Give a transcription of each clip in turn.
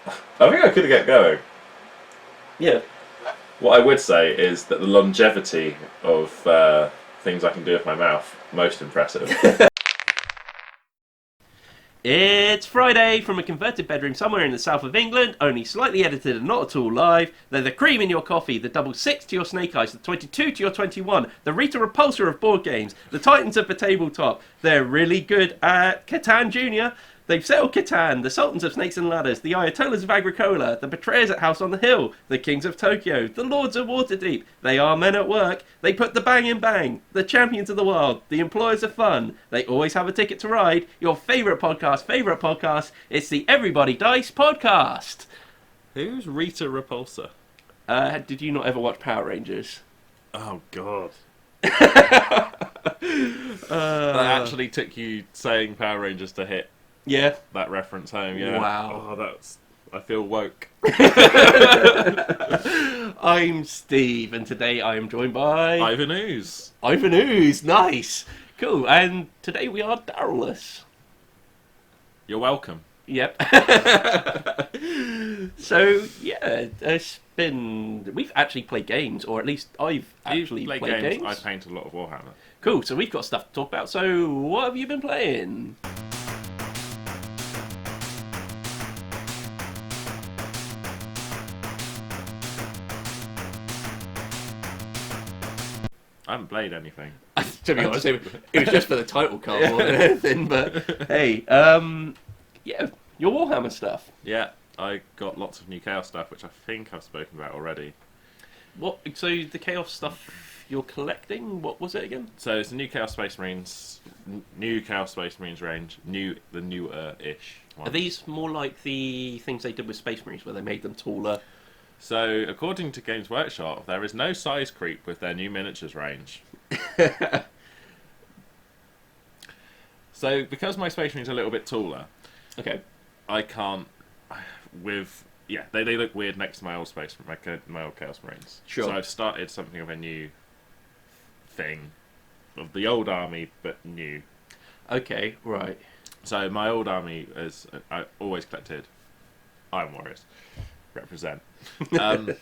I think I could get going. Yeah. What I would say is that the longevity of things I can do with my mouth, most impressive. It's Friday from a converted bedroom somewhere in the south of England, only slightly edited and not at all live. They're the cream in your coffee, the double six to your snake eyes, the 22 to your 21, the Rita Repulsa of board games, the titans of the tabletop. They're really good at Catan Jr. They've settled Catan, the sultans of snakes and ladders, the ayatollahs of Agricola, the betrayers at House on the Hill, the kings of Tokyo, the lords of Waterdeep. They are men at work. They put the bang in bang. The champions of the world. The employers of fun. They always have a ticket to ride. Your favourite podcast. It's the Everybody Dice podcast. Who's Rita Repulsa? Did you not ever watch Power Rangers? Oh, God. That actually took you saying Power Rangers to hit Yeah. that reference home, yeah. Wow. Oh, that's... I feel woke. I'm Steve, and today I am joined by... Ivan Ooze. Ivan Ooze. Nice. Cool. And today we are Daryls. You're welcome. Yep. So, yeah, we've actually played games, or at least I've actually played games. I paint a lot of Warhammer. Cool, so we've got stuff to talk about. So, what have you been playing? I haven't played anything. To be honest, it was just for the title card more than anything, but hey, yeah, your Warhammer stuff. Yeah, I got lots of new Chaos stuff, which I think I've spoken about already. What? So the Chaos stuff you're collecting? What was it again? So it's the new Chaos Space Marines, new Chaos Space Marines range, the newer-ish one. Are these more like the things they did with Space Marines, where they made them taller? So according to Games Workshop, there is no size creep with their new miniatures range. So because my Space Marines are a little bit taller, Okay. I can't they look weird next to my old my old Chaos Marines. Sure. So I've started something of a new thing of the old army, but new. Okay. Right. So my old army I always collected Iron Warriors, represent. But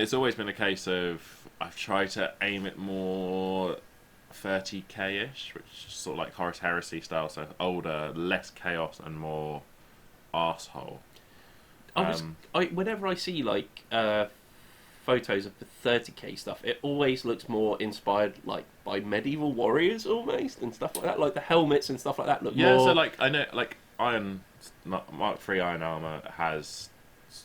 it's always been a case of I've tried to aim it more 30k-ish, which is sort of like Horus Heresy style, so older, less chaos and more arsehole. Whenever I see like photos of the 30k stuff, it always looks more inspired like by medieval warriors almost and stuff like that. Like the helmets and stuff like that look more. So like I know like Mark III iron armor has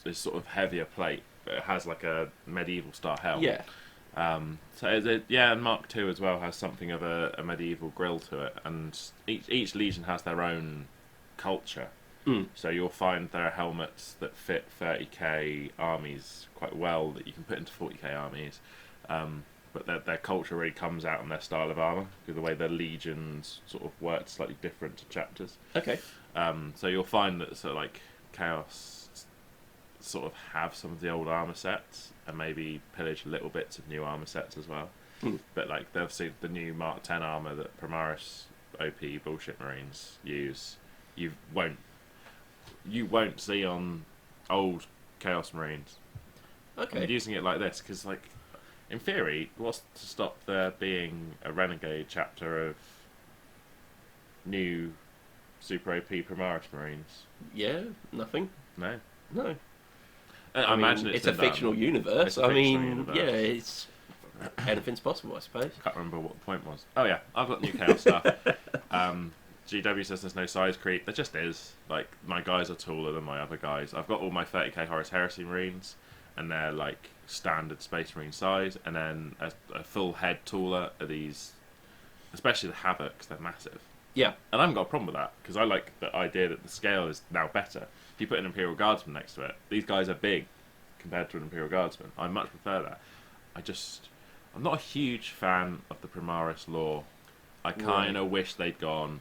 this sort of heavier plate, but it has like a medieval style helm. Yeah. And Mark II as well has something of a medieval grill to it, and each legion has their own culture. So you'll find there are helmets that fit 30k armies quite well that you can put into 40k armies, but their culture really comes out in their style of armour, because the way their legions sort of work slightly different to chapters. Okay. So you'll find that sort of like Chaos sort of have some of the old armour sets and maybe pillage little bits of new armour sets as well. But like they've seen the new Mark X armour that Primaris OP bullshit Marines use, you won't see on old Chaos Marines. Okay. I'm using it like this because, like, in theory, what's to stop there being a Renegade chapter of new Super OP Primaris Marines? Yeah. Nothing. No. No. I imagine it's a fictional universe. Universe. Yeah, it's anything's possible, I suppose. Can't remember what the point was. Oh yeah, I've got new Chaos stuff. GW says there's no size creep. There just is. Like, my guys are taller than my other guys. I've got all my 30k Horus Heresy Marines, and they're like standard Space Marine size, and then a full head taller are these, especially the Havocs. They're massive. Yeah. And I haven't got a problem with that, because I like the idea that the scale is now better. If you put an Imperial Guardsman next to it, these guys are big compared to an Imperial Guardsman. I much prefer that. I'm not a huge fan of the Primaris lore. I kind of wish they'd gone,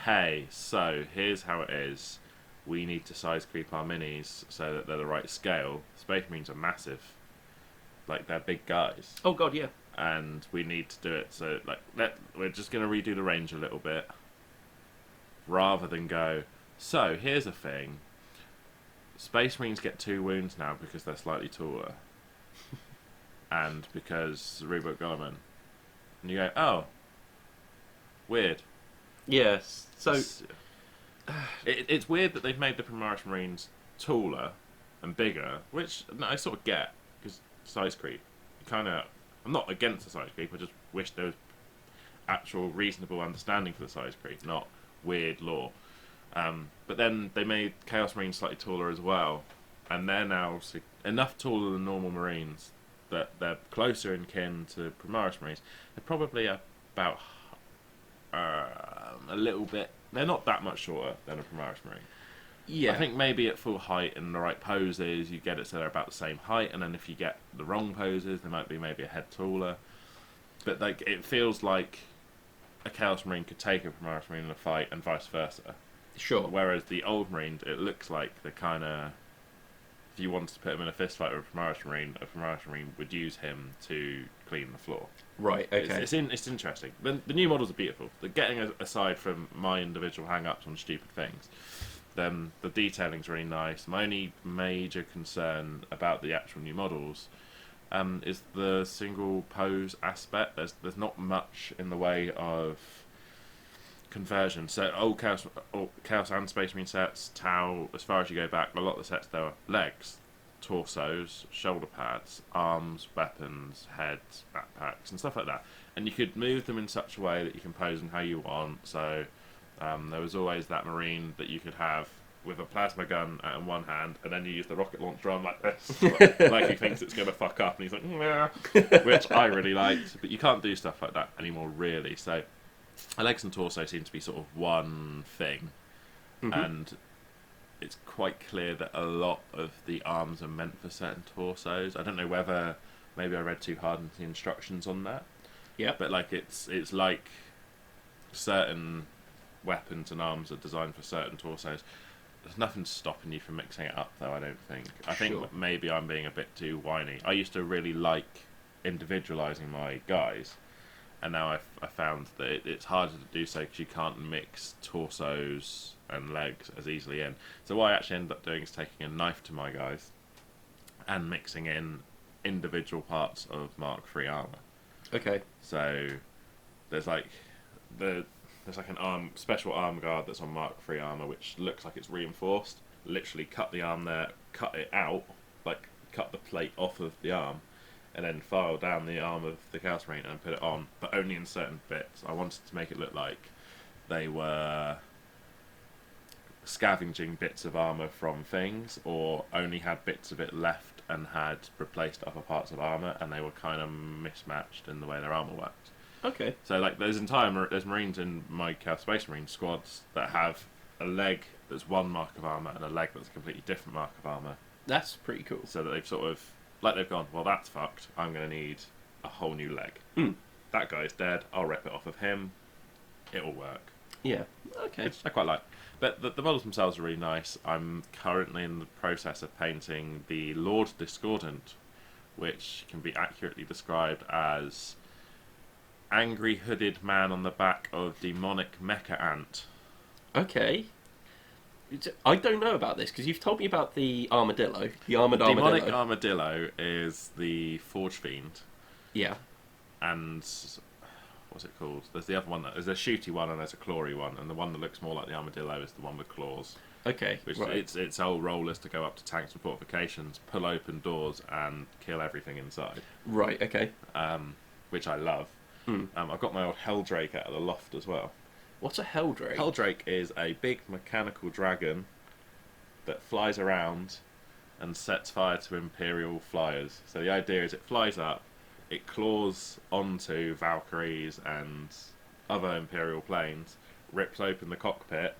hey, so here's how it is. We need to size creep our minis so that they're the right scale. Space Marines are massive. Like, they're big guys. Oh god, yeah. And we need to do it so, like, we're just going to redo the range a little bit. Rather than go, so here's a thing. Space Marines get 2 wounds now because they're slightly taller. And because Reef Become One. And you go, oh, weird. Yes. So It's weird that they've made the Primas Marines taller and bigger, which I sort of get, because size creep. I'm not against the size creep, I just wish there was actual reasonable understanding for the size creep, not weird lore. But then they made Chaos Marines slightly taller as well, and they're now enough taller than normal Marines that they're closer in kin to Primaris Marines. They're probably about a little bit. They're not that much shorter than a Primaris Marine. yeah. I think maybe at full height and the right poses, you get it so they're about the same height, and then if you get the wrong poses, they might be maybe a head taller. But like, it feels like a Chaos Marine could take a Primaris Marine in a fight, and vice versa. Sure. Whereas the old Marines, it looks like the kind of, if you wanted to put him in a fist fight with a Primaris Marine would use him to clean the floor. Right. Okay. It's interesting. The new models are beautiful. They're getting aside from my individual hang-ups on stupid things. Then the detailing's really nice. My only major concern about the actual new models is the single pose aspect. There's not much in the way of conversion. So old Chaos and Space Marine sets, Tau, as far as you go back, a lot of the sets there are legs, torsos, shoulder pads, arms, weapons, heads, backpacks, and stuff like that. And you could move them in such a way that you can pose them how you want. So there was always that Marine that you could have with a plasma gun in one hand, and then you use the rocket launcher arm like this, like he thinks it's going to fuck up, and he's like, nah, which I really liked. But you can't do stuff like that anymore, really. So legs and torso seem to be sort of one thing, and it's quite clear that a lot of the arms are meant for certain torsos. I don't know whether maybe I read too hard into the instructions on that. Yeah. But like it's like certain weapons and arms are designed for certain torsos. There's nothing stopping you from mixing it up, though, I don't think. I think maybe I'm being a bit too whiny. I used to really like individualising my guys, and now I found that it's harder to do so because you can't mix torsos and legs as easily in. So what I actually ended up doing is taking a knife to my guys and mixing in individual parts of Mark III armour. Okay. So there's like an special arm guard that's on Mark III armour, which looks like it's reinforced. Literally cut the arm there, cut it out, like cut the plate off of the arm, and then file down the arm of the Chaos Marine and put it on, but only in certain bits. I wanted to make it look like they were scavenging bits of armour from things, or only had bits of it left and had replaced other parts of armour, and they were kind of mismatched in the way their armour worked. Okay. So like there's Marines in my Chaos Space Marine squads that have a leg that's one mark of armour and a leg that's a completely different mark of armour. That's pretty cool. So that they've sort of, like they've gone, well that's fucked, I'm going to need a whole new leg. That guy's dead, I'll rip it off of him, it'll work. Yeah. Okay. Which I quite like. But the models themselves are really nice. I'm currently in the process of painting the Lord Discordant, which can be accurately described as angry hooded man on the back of demonic mecha ant. Okay. I don't know about this, because you've told me about the armadillo. The armoured Demonic armadillo. armadillo is the Forge Fiend. Yeah. And what's it called? There's the other one. There's a shooty one and there's a clawy one, and the one that looks more like the armadillo is the one with claws. Okay. Which right. its whole role is to go up to tanks and fortifications, pull open doors, and kill everything inside. Right. Okay. Which I love. I've got my old Helldrake out of the loft as well. What's a Helldrake? Helldrake is a big mechanical dragon that flies around and sets fire to Imperial flyers. So the idea is it flies up, it claws onto Valkyries and other Imperial planes, rips open the cockpit,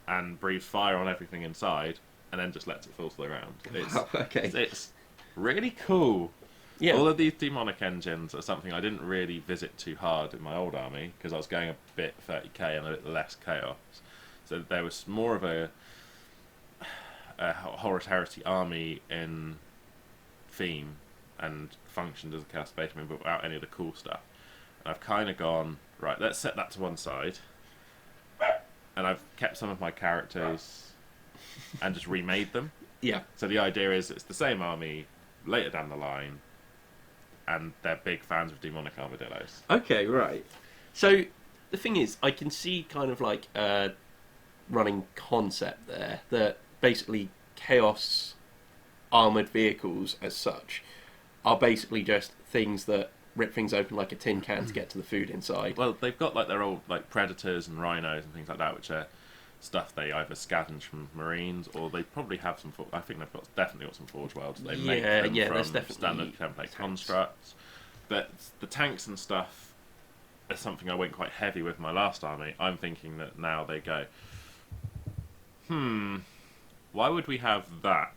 and breathes fire on everything inside, and then just lets it fall to the ground. Wow, okay. It's really cool. Yeah. All of these demonic engines are something I didn't really visit too hard in my old army, because I was going a bit 30k and a bit less chaos. So there was more of a Horus Heresy army in theme and functioned as a Chaos Space Marine, but without any of the cool stuff. And I've kind of gone, right, let's set that to one side. And I've kept some of my characters and just remade them. Yeah. So the idea is it's the same army later down the line, and they're big fans of demonic armadillos. Okay, right. So the thing is, I can see kind of like a running concept there that basically chaos armoured vehicles as such are basically just things that rip things open like a tin can to get to the food inside. Well, they've got like their old like predators and rhinos and things like that, which are stuff they either scavenge from Marines or they probably have some. I think they've definitely got some Forge Worlds. They make them there's from definitely standard template constructs. But the tanks and stuff is something I went quite heavy with my last army. I'm thinking that now they go, why would we have that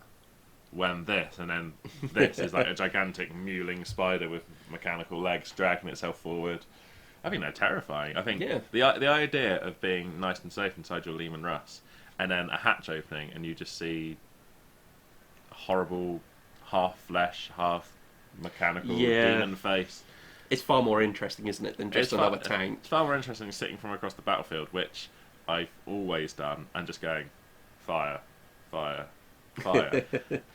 when this and then this is like a gigantic mewling spider with mechanical legs dragging itself forward? I think they're terrifying. I think the idea of being nice and safe inside your Lehman Russ and then a hatch opening and you just see a horrible half flesh, half mechanical demon face. It's far more interesting, isn't it, than just another tank? It's far more interesting sitting from across the battlefield, which I've always done, and just going, fire, fire, fire.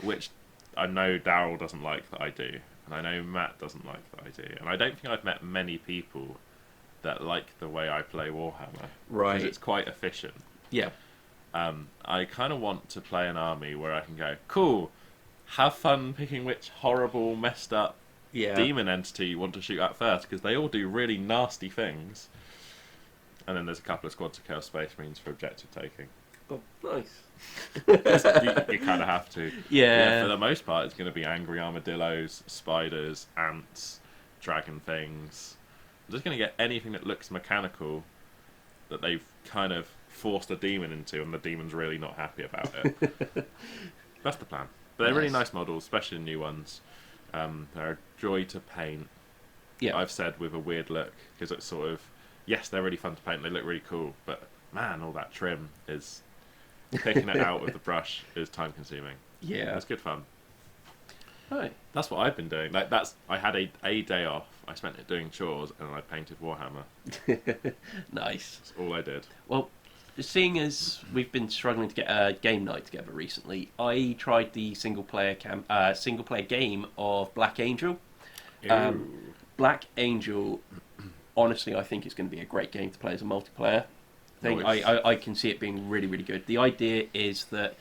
Which I know Daryl doesn't like that I do, and I know Matt doesn't like that I do. And I don't think I've met many people that like the way I play Warhammer. Right. Because it's quite efficient. Yeah. I kind of want to play an army where I can go, cool, have fun picking which horrible, messed up demon entity you want to shoot at first, because they all do really nasty things. And then there's a couple of squads of Chaos Space Marines for objective taking. Oh, nice. you kind of have to. Yeah. For the most part, it's going to be angry armadillos, spiders, ants, dragon things. I'm just going to get anything that looks mechanical that they've kind of forced a demon into, and the demon's really not happy about it. That's the plan. But they're really nice models, especially the new ones. They're a joy to paint. Yeah, I've said with a weird look, because it's sort of, yes, they're really fun to paint. They look really cool, but man, all that trim is picking it out with the brush is time consuming. Yeah, it's good fun. Right, that's what I've been doing. Like I had a day off. I spent it doing chores, and I painted Warhammer. Nice. That's all I did. Well, seeing as we've been struggling to get a game night together recently, I tried the single player game of Black Angel. Black Angel, honestly, I think it's going to be a great game to play as a multiplayer thing. Nice. I can see it being really, really good. The idea is that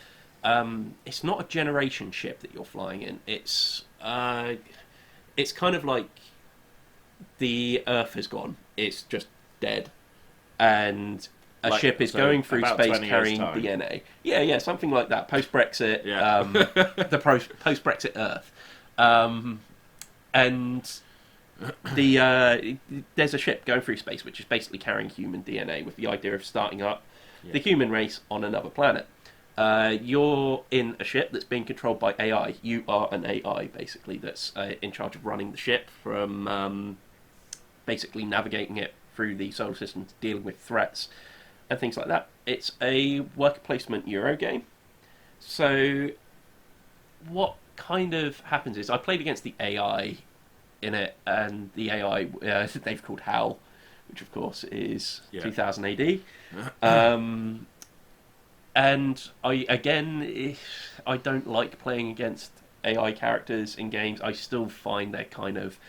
it's not a generation ship that you're flying in. It's kind of like the Earth has gone. It's just dead, and a ship is going through space carrying DNA. Yeah, something like that. Post-Brexit, the post-Brexit Earth. And there's a ship going through space which is basically carrying human DNA with the idea of starting up the human race on another planet. You're in a ship that's being controlled by AI. You are an AI, basically, that's in charge of running the ship from basically navigating it through the solar system, dealing with threats and things like that. It's a worker placement Euro game. So what kind of happens is I played against the AI in it, and the AI they've called HAL, which of course is 2000 AD. And I don't like playing against AI characters in games. I still find they're kind of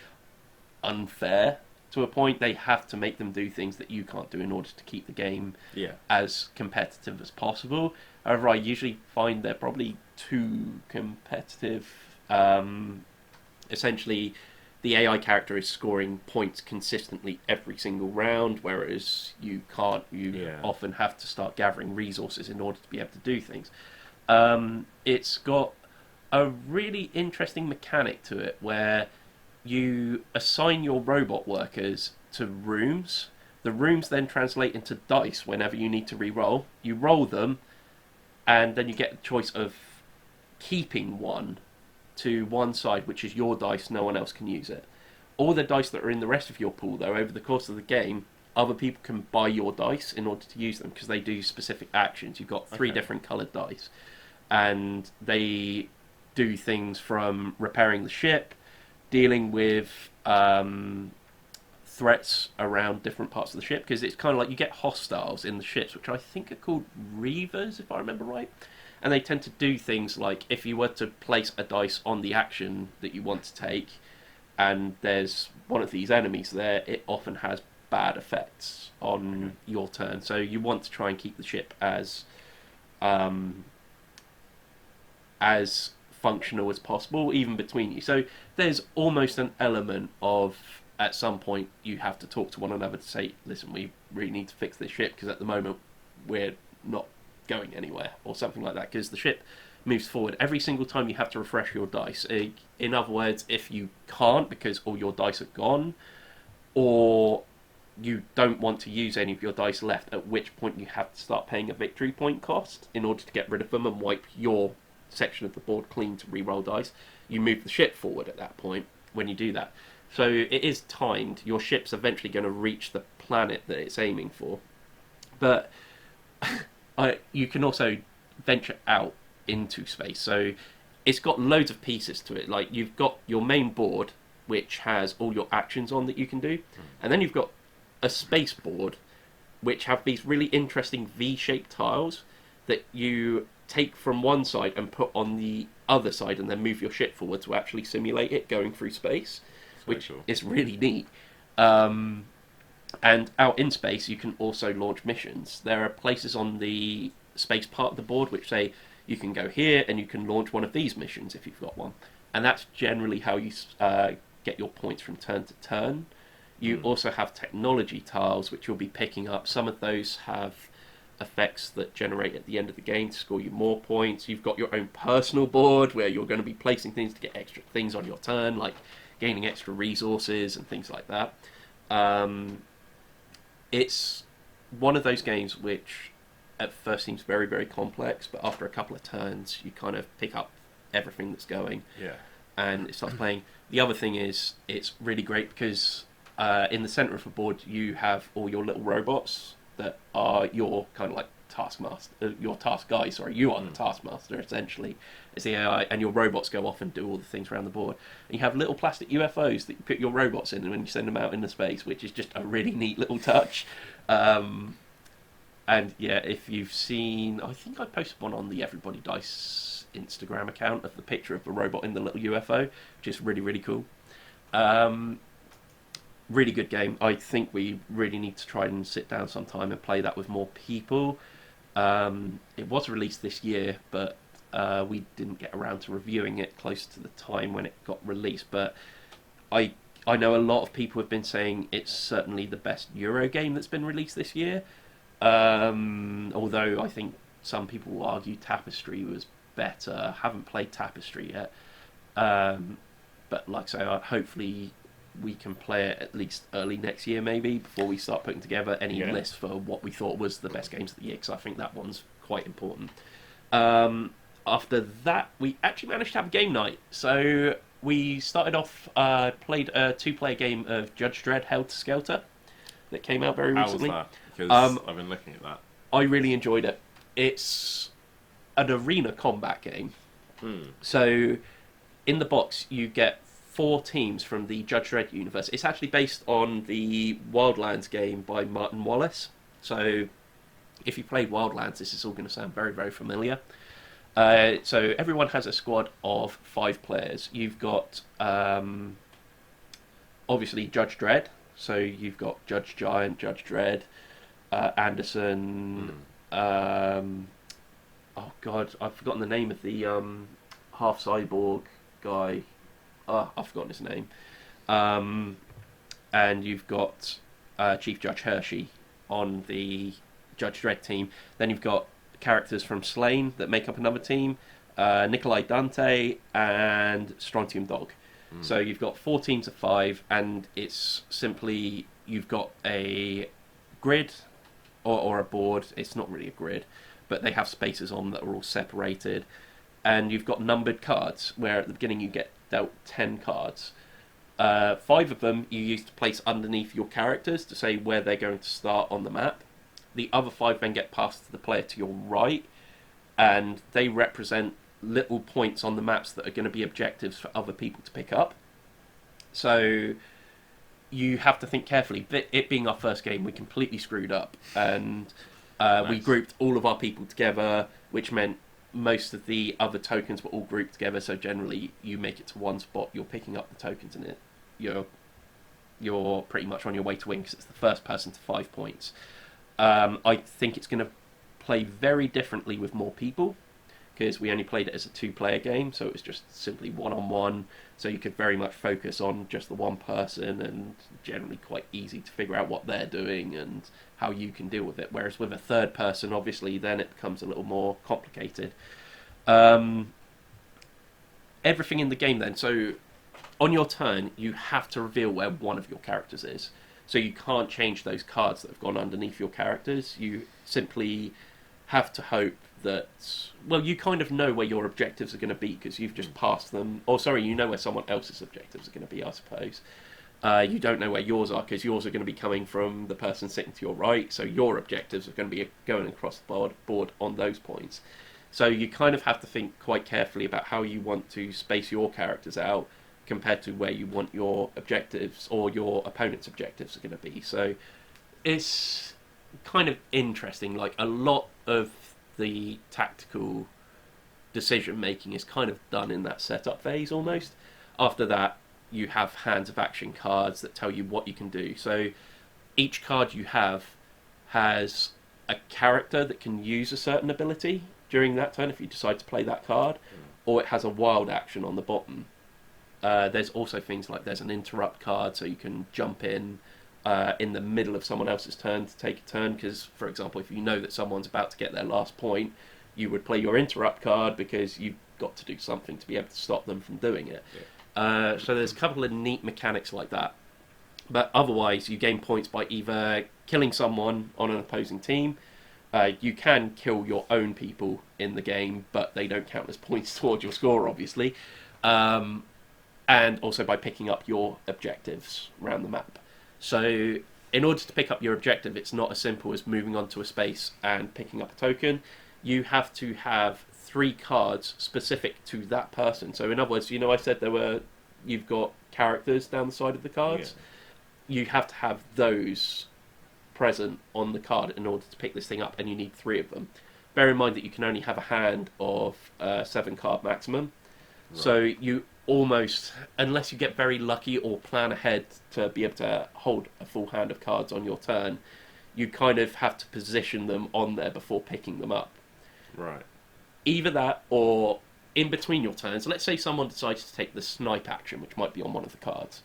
unfair to a point. They have to make them do things that you can't do in order to keep the game as competitive as possible. However, I usually find they're probably too competitive. Essentially, the AI character is scoring points consistently every single round, whereas you can't. You often have to start gathering resources in order to be able to do things. It's got a really interesting mechanic to it where you assign your robot workers to rooms. The rooms then translate into dice whenever you need to re-roll. You roll them, and then you get the choice of keeping one to one side, which is your dice, no one else can use it. All the dice that are in the rest of your pool, though, over the course of the game, other people can buy your dice in order to use them, because they do specific actions. You've got 3 different coloured dice, and they do things from repairing the ship, dealing with threats around different parts of the ship, because it's kind of like you get hostiles in the ships, which I think are called reavers, if I remember right. And they tend to do things like, if you were to place a dice on the action that you want to take, and there's one of these enemies there, it often has bad effects on your turn. So you want to try and keep the ship as functional as possible, even between you. So there's almost an element of, at some point, you have to talk to one another to say, listen, we really need to fix this ship, because at the moment we're not going anywhere, or something like that, because the ship moves forward every single time. You have to refresh your dice. In other words, if you can't because all your dice are gone, or you don't want to use any of your dice left, at which point you have to start paying a victory point cost in order to get rid of them and wipe your section of the board clean to re-roll dice. You move the ship forward at that point when you do that. So it is timed. Your ship's eventually going to reach the planet that it's aiming for. But you can also venture out into space. So it's got loads of pieces to it. Like, you've got your main board, which has all your actions on that you can do. And then you've got a space board, which have these really interesting V-shaped tiles that you take from one side and put on the other side, and then move your ship forward to actually simulate it going through space, which is really neat. And out in space, you can also launch missions. There are places on the space part of the board which say you can go here and you can launch one of these missions if you've got one. And that's generally how you get your points from turn to turn. You also have technology tiles, which you'll be picking up. Some of those have effects that generate at the end of the game to score you more points. You've got your own personal board where you're going to be placing things to get extra things on your turn, like gaining extra resources and things like that. It's one of those games which at first seems very, very complex, but after a couple of turns, you kind of pick up everything that's going. Yeah. And it starts playing. The other thing is, it's really great because in the centre of the board, you have all your little robots that are your kind of like Taskmaster, your task guy, sorry, you are the Taskmaster, essentially. It's the AI, and your robots go off and do all the things around the board. And you have little plastic UFOs that you put your robots in when you send them out into space, which is just a really neat little touch. And yeah, if you've seen, I think I posted one on the Everybody Dice Instagram account of the picture of the robot in the little UFO, which is really, really cool. Really good game. I think we really need to try and sit down sometime and play that with more people. It was released this year, but we didn't get around to reviewing it close to the time when it got released. But I know a lot of people have been saying it's certainly the best Euro game that's been released this year. Although I think some people will argue Tapestry was better. Haven't played Tapestry yet. But like I say, hopefully we can play it at least early next year, maybe, before we start putting together any list for what we thought was the best games of the year, because I think that one's quite important. After that, we actually managed to have a game night. So we started off, played a 2-player game of Judge Dredd, Helter Skelter, that came out very recently. How was that? Because I've been looking at that. I really enjoyed it. It's an arena combat game. So in the box, you get 4 teams from the Judge Dredd universe. It's actually based on the Wildlands game by Martin Wallace. So if you played Wildlands, this is all going to sound very, very familiar. So everyone has a squad of 5 players. You've got, obviously, Judge Dredd. So you've got Judge Giant, Judge Dredd, Anderson. Oh God, I've forgotten the name of the half cyborg guy. I've forgotten his name. And you've got Chief Judge Hershey on the Judge Dredd team. Then you've got characters from Slain that make up another team, Nikolai Dante and Strontium Dog. So you've got 4 teams of 5, and it's simply, you've got a grid or a board. It's not really a grid, but they have spaces on that are all separated. And you've got numbered cards, where at the beginning you get dealt 10 cards. 5 of them you use to place underneath your characters to say where they're going to start on the map. The other 5 then get passed to the player to your right, and they represent little points on the maps that are going to be objectives for other people to pick up. So you have to think carefully. But it being our first game, we completely screwed up, and we grouped all of our people together, which meant most of the other tokens were all grouped together. So generally, you make it to one spot, you're picking up the tokens in it. You're pretty much on your way to win because it's the first person to 5 points. I think it's going to play very differently with more people, because we only played it as a 2-player game, so it was just simply one-on-one, so you could very much focus on just the one person, and generally quite easy to figure out what they're doing and how you can deal with it. Whereas with a third person, obviously, then it becomes a little more complicated. Everything in the game then, so on your turn, you have to reveal where one of your characters is. So you can't change those cards that have gone underneath your characters. You simply have to hope that, well, you kind of know where your objectives are going to be because you've just passed them. Or sorry, you know where someone else's objectives are going to be, I suppose. You don't know where yours are because yours are going to be coming from the person sitting to your right. So your objectives are going to be going across the board on those points. So you kind of have to think quite carefully about how you want to space your characters out compared to where you want your objectives or your opponent's objectives are going to be. So it's kind of interesting. Like, a lot of the tactical decision making is kind of done in that setup phase almost. After that, you have hands of action cards that tell you what you can do. So each card you have has a character that can use a certain ability during that turn if you decide to play that card, or it has a wild action on the bottom. There's also things like there's an interrupt card, so you can jump in the middle of someone else's turn to take a turn, because, for example, if you know that someone's about to get their last point, you would play your interrupt card because you've got to do something to be able to stop them from doing it. Yeah. So there's a couple of neat mechanics like that. But otherwise, you gain points by either killing someone on an opposing team. You can kill your own people in the game, but they don't count as points towards your score, obviously. And also by picking up your objectives around the map. So in order to pick up your objective, it's not as simple as moving onto a space and picking up a token. You have to have 3 cards specific to that person. So in other words, I said you've got characters down the side of the cards. Yeah. You have to have those present on the card in order to pick this thing up, and you need 3 of them. Bear in mind that you can only have a hand of 7 card maximum. Right. So you almost, unless you get very lucky or plan ahead to be able to hold a full hand of cards on your turn, you kind of have to position them on there before picking them up. Right. Either that, or in between your turns, let's say someone decides to take the snipe action, which might be on one of the cards.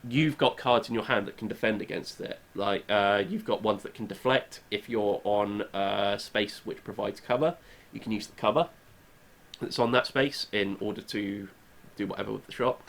You've got cards in your hand that can defend against it. Like, you've got ones that can deflect. If you're on space which provides cover, you can use the cover that's on that space in order to do whatever with the shot.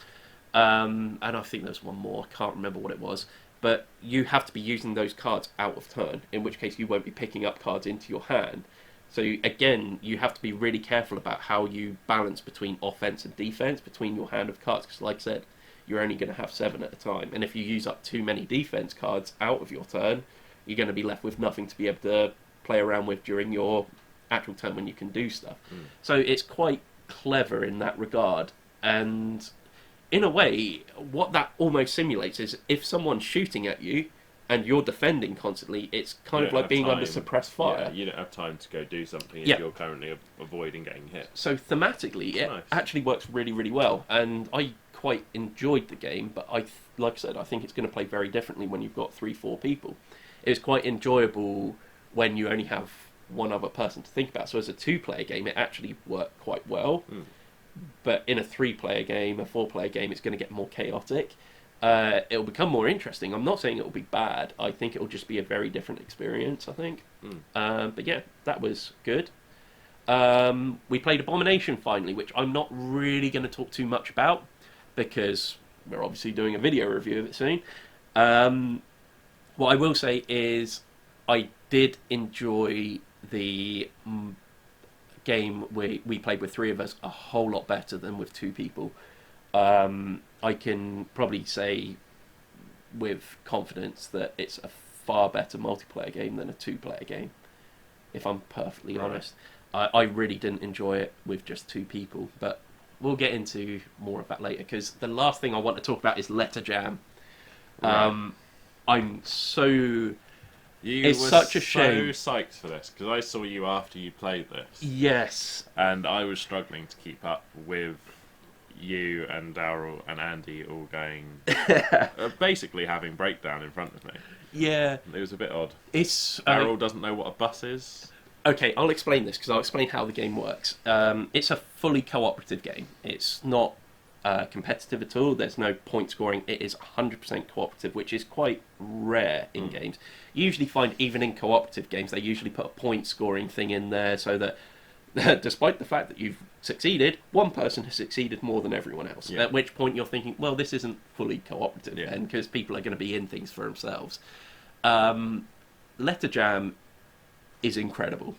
And I think there's one more, I can't remember what it was. But you have to be using those cards out of turn, in which case you won't be picking up cards into your hand. So again, you have to be really careful about how you balance between offense and defense between your hand of cards, because like I said, you're only going to have 7 at a time. And if you use up too many defense cards out of your turn, you're going to be left with nothing to be able to play around with during your actual turn when you can do stuff. So it's quite clever in that regard. And in a way, what that almost simulates is if someone's shooting at you and you're defending constantly, it's kind of like being under suppressed fire. Yeah, you don't have time to go do something if you're currently avoiding getting hit. So thematically, it actually works really, really well. And I quite enjoyed the game, but like I said, I think it's going to play very differently when you've got 3-4 people. It was quite enjoyable when you only have one other person to think about. So as a 2-player game, it actually worked quite well. But in a 3-player game, a 4-player game, it's going to get more chaotic. It'll become more interesting. I'm not saying it'll be bad. I think it'll just be a very different experience, I think. But yeah, that was good. We played Abomination finally, which I'm not really going to talk too much about because we're obviously doing a video review of it soon. What I will say is I did enjoy the game we played with 3 of us a whole lot better than with 2 people. I can probably say with confidence that it's a far better multiplayer game than a 2-player game, if I'm perfectly honest. I really didn't enjoy it with just 2 people, but we'll get into more of that later, because the last thing I want to talk about is Letter Jam. Right. I'm so... It's were such a shame. so psyched for this, because I saw you after you played this. Yes. And I was struggling to keep up with you and Daryl and Andy all going... basically having breakdown in front of me. Yeah. It was a bit odd. It's... Daryl doesn't know what a bus is. Okay, I'll explain this, because I'll explain how the game works. It's a fully cooperative game. It's not competitive at all. There's no point scoring. It is 100% cooperative, which is quite rare in games. You usually find, even in cooperative games, they usually put a point scoring thing in there so that despite the fact that you've succeeded, one person has succeeded more than everyone else. Yeah. At which point you're thinking, well, this isn't fully cooperative then, because people are going to be in things for themselves. Letter Jam is incredible.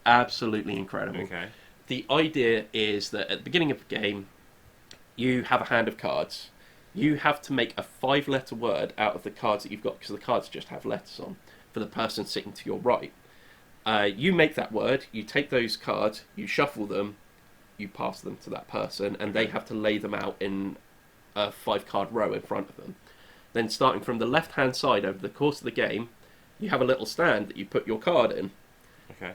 Absolutely incredible. Okay. The idea is that at the beginning of the game, you have a hand of cards. You have to make a 5-letter word out of the cards that you've got, because the cards just have letters on, for the person sitting to your right. You make that word, you take those cards, you shuffle them, you pass them to that person, and they have to lay them out in a 5-card row in front of them. Then starting from the left-hand side over the course of the game, you have a little stand that you put your card in. Okay.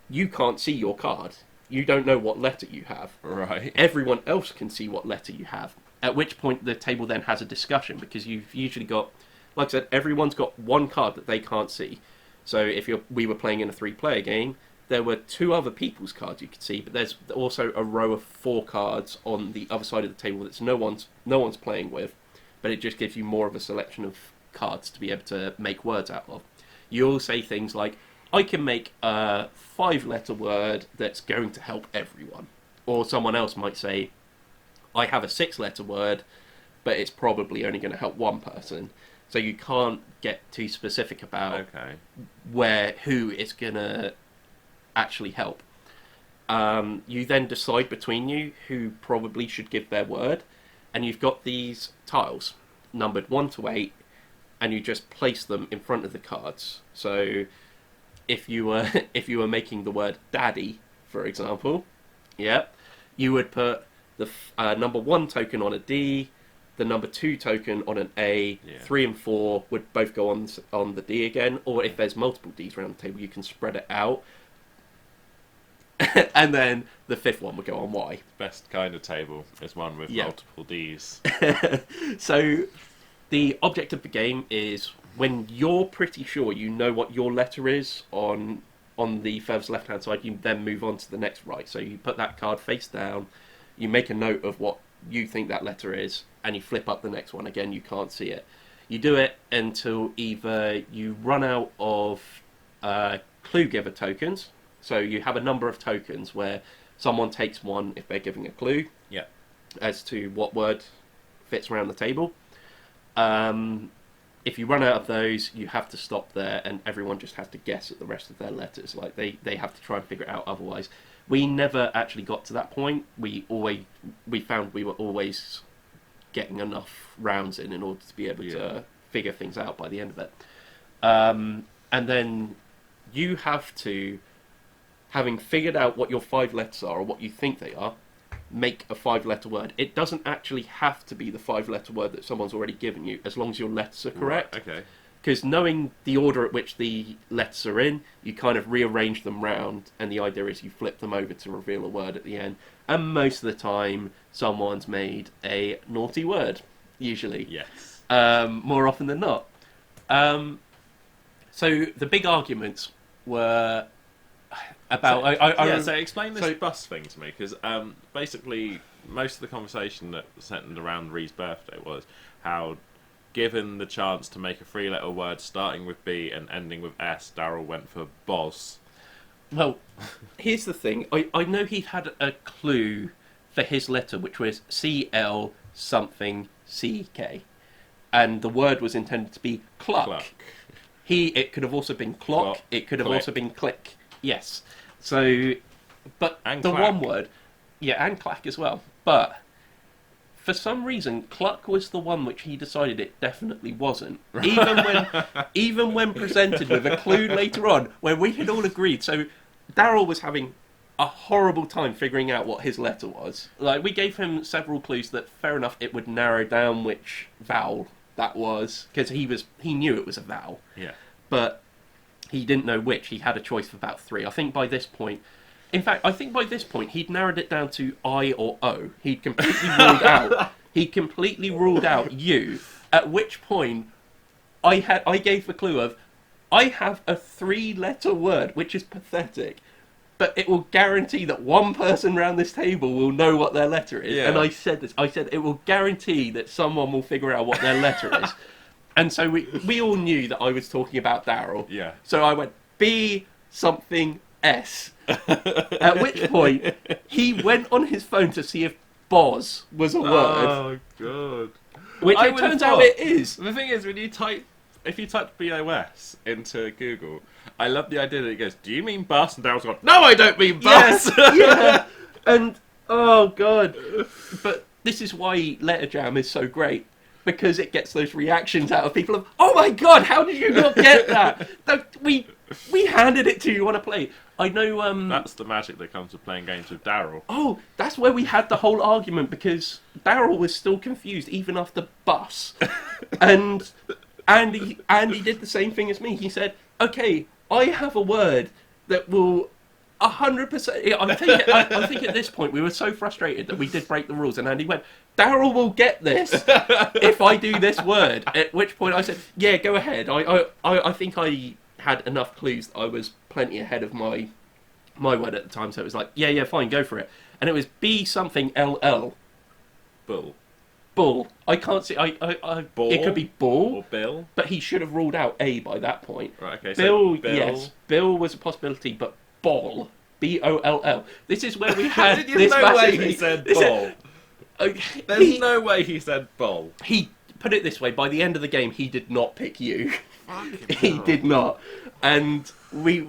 You can't see your card. You don't know what letter you have. Right. Everyone else can see what letter you have. At which point the table then has a discussion, because you've usually got, like I said, everyone's got one card that they can't see. So if we were playing in a 3-player game, there were 2 other people's cards you could see, but there's also a row of 4 cards on the other side of the table that no one's playing with, but it just gives you more of a selection of cards to be able to make words out of. You'll say things like, I can make a 5-letter word that's going to help everyone. Or someone else might say, I have a 6-letter word, but it's probably only going to help one person. So you can't get too specific about who it's going to actually help. You then decide between you who probably should give their word, and you've got these tiles numbered 1 to 8, and you just place them in front of the cards. So if you were making the word daddy, for example, you would put the number 1 token on a D, the number 2 token on an A, 3 and 4 would both go on the D again, or if there's multiple Ds around the table, you can spread it out. And then the 5th one would go on Y. Best kind of table is one with multiple Ds. So the object of the game is, when you're pretty sure you know what your letter is on the furthest left-hand side, you then move on to the next right. So you put that card face down, you make a note of what you think that letter is, and you flip up the next one. Again, you can't see it. You do it until either you run out of clue giver tokens. So you have a number of tokens where someone takes one if they're giving a clue as to what word fits around the table. If you run out of those, you have to stop there, and everyone just has to guess at the rest of their letters. Like they have to try and figure it out otherwise. We never actually got to that point. We found we were always getting enough rounds in order to be able to figure things out by the end of it. And then you have to, having figured out what your 5 letters are, or what you think they are, make a 5-letter word. It doesn't actually have to be the 5-letter word that someone's already given you, as long as your letters are correct. Right, okay. Because knowing the order at which the letters are in, you kind of rearrange them round, and the idea is you flip them over to reveal a word at the end. And most of the time, someone's made a naughty word, usually. Yes. More often than not. So the big arguments were about... So explain this bus thing to me, because basically most of the conversation that centered around Ree's birthday was how, given the chance to make a 3-letter word starting with B and ending with S, Daryl went for Boz. Well, here's the thing. I know he had a clue for his letter, which was CL something CK. And the word was intended to be cluck. It could have also been clock. It could have also been click. Yes. So, but and the clack. one word... Yeah, and clack as well. But for some reason, cluck was the one which he decided it definitely wasn't. Even when presented with a clue later on, where we had all agreed. So Daryl was having a horrible time figuring out what his letter was. Like, we gave him several clues that, fair enough, it would narrow down which vowel that was, because he knew it was a vowel, Yeah. but he didn't know which. He had a choice of about 3. I think by this point, in fact, he'd narrowed it down to I or O. He'd completely ruled out. He completely ruled out U. At which point, I gave the clue of, I have a 3-letter word, which is pathetic, but it will guarantee that one person around this table will know what their letter is. Yeah. And I said this. I said it will guarantee that someone will figure out what their letter is. And so we all knew that I was talking about Daryl. Yeah. So I went, B something S. At which point, he went on his phone to see if Boz was a word. Oh, God. Which I it would've turns out thought- it is. The thing is, if you type BOS into Google, I love the idea that it goes, do you mean bus? And Daryl's gone, no, I don't mean bus! Yes, yeah. And, oh, God. But this is why Letter Jam is so great. Because it gets those reactions out of people of, oh my God, how did you not get that? We handed it to you on a plate. I know. That's the magic that comes with playing games with Daryl. Oh, that's where we had the whole argument because Daryl was still confused even after bus, and Andy did the same thing as me. He said, "Okay, I have a word that will 100%." I think at this point we were so frustrated that we did break the rules, and Andy went, "Daryl will get this if I do this word." At which point I said, "Yeah, go ahead." I think I had enough clues that I was plenty ahead of my word at the time, so it was like, yeah, fine, go for it. And it was B something LL. Bull. I can't see. Ball? It could be ball Or Bill? but he should have ruled out A by that point. Right, okay, Bill, so Bill. yes, Bill was a possibility, but Boll, Boll. This is where we had There's this no massive... way he said ball. There's no way he said ball. He put it this way: by the end of the game, he did not pick you. He did not, and we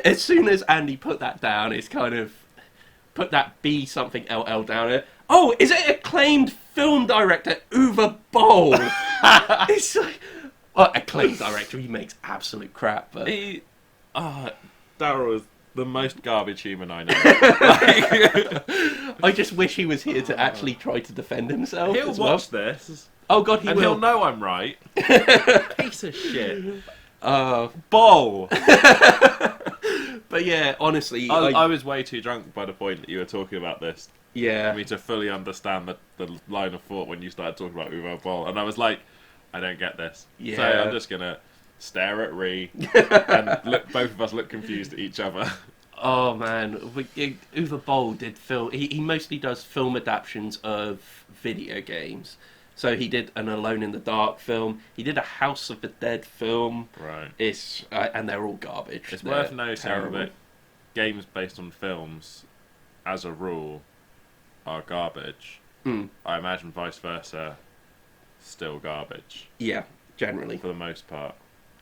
as soon as Andy put that down, it's kind of put that B something LL down. Oh, is it acclaimed film director Uwe Boll? It's like, well, acclaimed director. He makes absolute crap, but Daryl is the most garbage human I know. I just wish he was here to actually try to defend himself. He'll as well. watch this, Oh God, he and will. he'll know I'm right. Piece of shit. Ball. But yeah, honestly, I was way too drunk by the point that you were talking about this yeah. for me to fully understand the line of thought when you started talking about Uwe Boll, and I was like, I don't get this. Yeah. So I'm just gonna stare at Ree and both of us look confused at each other. Oh man, Uwe Boll did film. He mostly does film adaptations of video games. So he did an Alone in the Dark film. He did a House of the Dead film. Right. It's and they're all garbage. It's They're worth noting terrible. that games based on films, as a rule, are garbage. Mm. I imagine vice versa, still garbage Yeah, generally. for the most part.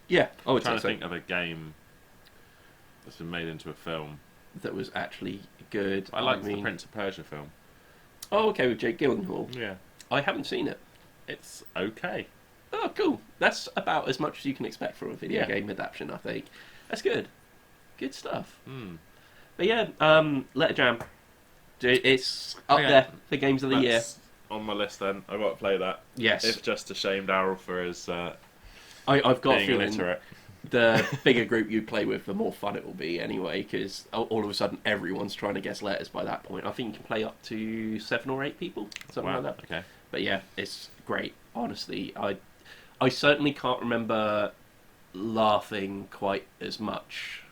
Yeah, I I'm would say trying to so. think of a game that's been made into a film. That was actually good. I like the Prince of Persia film. Oh, okay, with Jake Gyllenhaal. Yeah. I haven't seen it. It's okay. Oh, cool. That's about as much as you can expect from a video Yeah. game adaptation, I think. That's good. Good stuff. Mm. But yeah, Letter Jam. It's up Okay. there for games of the year. That's on my list then. I've got to play that. Yes. It's just a shame Daryl for his I've got a being feeling illiterate. the bigger group you play with, the more fun it will be anyway, because all of a sudden everyone's trying to guess letters by that point. I think you can play up to 7 or 8 people, something Wow, like that. okay. But yeah, it's great. Honestly, I certainly can't remember laughing quite as much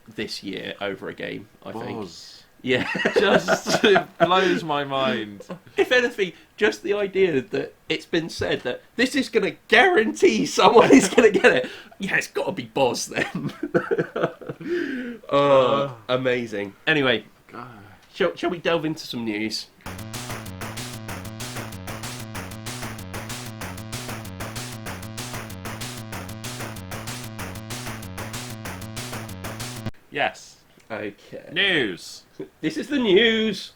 this year over a game, I think. Buzz. Yeah. Just it blows my mind. If anything, just the idea that it's been said that this is going to guarantee someone is going to get it. Yeah, it's got to be Boz then. Oh, amazing. Anyway, shall we delve into some news? Yes. Okay. News. This is the news.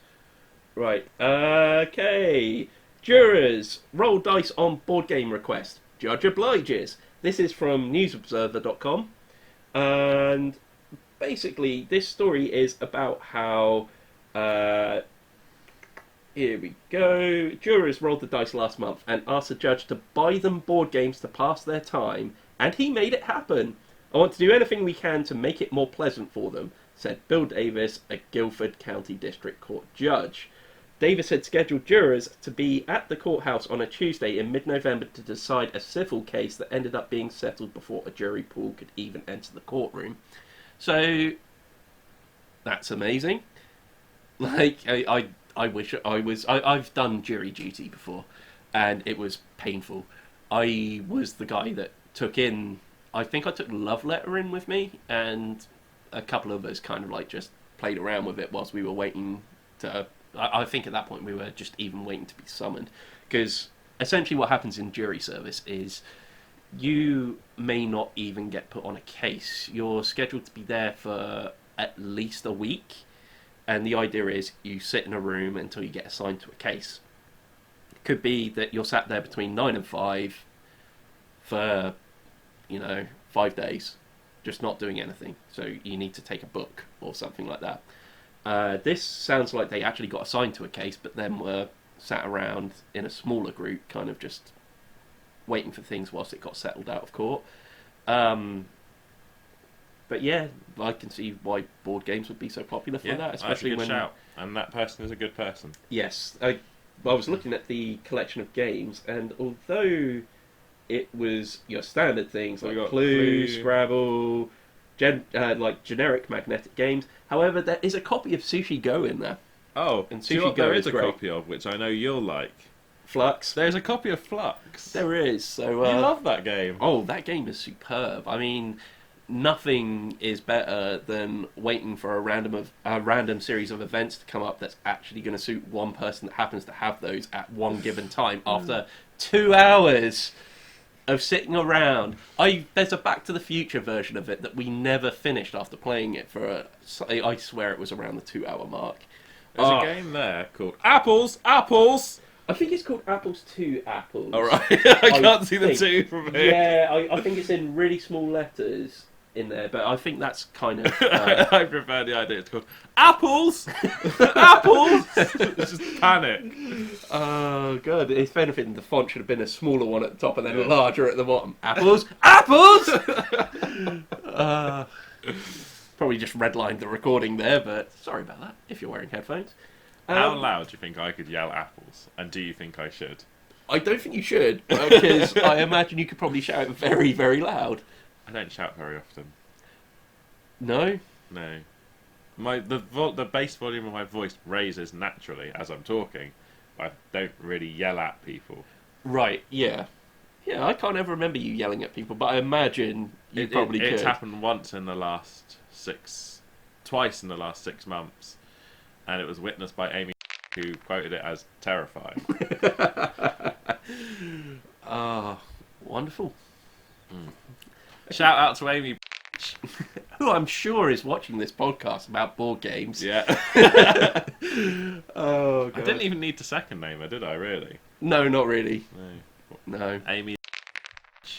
Right. Okay. Jurors roll dice on board game request. Judge obliges. This is from newsobserver.com. And basically, this story is about how Here we go. Jurors rolled the dice last month and asked the judge to buy them board games to pass their time, and he made it happen. I want to do anything we can to make it more pleasant for them, said Bill Davis, a Guildford County District Court judge. Davis had scheduled jurors to be at the courthouse on a Tuesday in mid-November to decide a civil case that ended up being settled before a jury pool could even enter the courtroom. So, that's amazing. Like, I wish I was... I've done jury duty before, and it was painful. I was the guy that took in... I think I took Love Letter in with me, and a couple of us kind of like just played around with it whilst we were waiting to... I think at that point we were just even waiting to be summoned. Because essentially what happens in jury service is you may not even get put on a case. You're scheduled to be there for at least a week. And the idea is you sit in a room until you get assigned to a case. It could be that you're sat there between 9 and 5 for, 5 days, just not doing anything. So you need to take a book or something like that. This sounds like they actually got assigned to a case, but then were sat around in a smaller group, kind of just waiting for things whilst it got settled out of court. But yeah, I can see why board games would be so popular for that, especially that's a good when... shout. And that person is a good person. Yes. I was looking at the collection of games, and although it was your standard things like Clue, Scrabble, like generic magnetic games, however, there is a copy of Sushi Go in there. Oh, and Sushi Go there is a copy of, which I know you'll like. Flux. There's a copy of Flux. There is. So you love that game. Oh, that game is superb. I mean, nothing is better than waiting for a random series of events to come up that's actually going to suit one person that happens to have those at one given time after 2 hours of sitting around. There's a Back to the Future version of it that we never finished after playing it for I swear it was around the 2 hour mark. There's a game there called Apples! I think it's called Apples 2 Apples. Alright, I can't see the 2 from here. Yeah, I think it's in really small letters in there, but I think that's kind of... I prefer the idea. It's called Apples! Apples! It's just panic. Oh, God. If anything, the font should have been a smaller one at the top and then larger at the bottom. Apples! Apples! Probably just redlined the recording there, but sorry about that, if you're wearing headphones. How loud do you think I could yell apples? And do you think I should? I don't think you should, because I imagine you could probably shout it very, very loud. I don't shout very often. No? No. The bass volume of my voice raises naturally as I'm talking. I don't really yell at people. Right, yeah. Yeah, I can't ever remember you yelling at people, but I imagine you probably could. It's happened twice in the last 6 months. And it was witnessed by Amy, who quoted it as terrifying. Wonderful. Shout out to Amy, who I'm sure is watching this podcast about board games. Yeah. Oh, God. I didn't even need to second name her, did I, really? No, not really. No. Amy.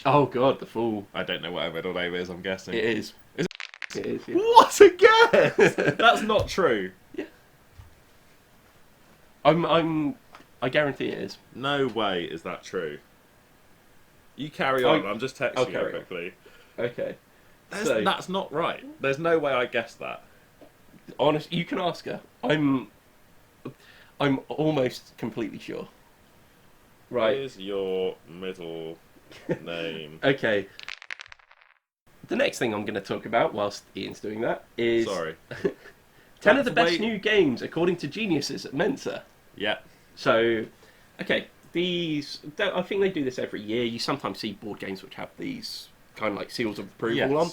Oh, God, the fool. I don't know what her middle name is, I'm guessing. It is. Is it? It is, yeah. What a guess! That's not true. Yeah. I guarantee it is. No way is that true. You carry on, I'm just texting her quickly. Okay. That's not right. There's no way I guessed that. Honest, you can ask her. I'm almost completely sure. Right. What is your middle name? Okay. The next thing I'm going to talk about whilst Ian's doing that is... Sorry. 10 of the best new games according to geniuses at Mensa. Yeah. So, okay, I think they do this every year. You sometimes see board games which have these kind of like seals of approval on.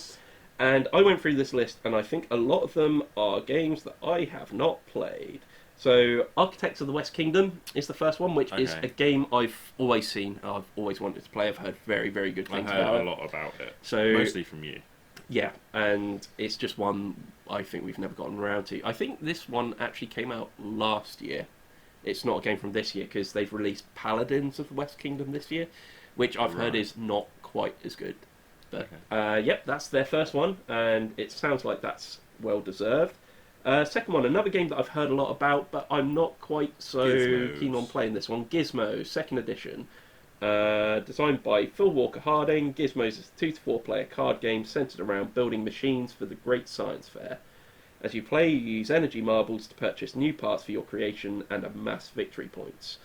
And I went through this list, and I think a lot of them are games that I have not played. So, Architects of the West Kingdom is the first one, which is a game I've always seen. I've always wanted to play. I've heard very, very good things about it. I've heard a lot about it. So, mostly from you. Yeah, and it's just one I think we've never gotten around to. I think this one actually came out last year. It's not a game from this year, because they've released Paladins of the West Kingdom this year, which I've heard is not quite as good. But, yep, that's their first one, and it sounds like that's well-deserved. Second one, another game that I've heard a lot about, but I'm not quite so Gizmos. keen on playing this one. Gizmo, second edition. Designed by Phil Walker Harding, Gizmos is a 2 to 4 player card game centered around building machines for the Great Science Fair. As you play, you use energy marbles to purchase new parts for your creation and amass victory points.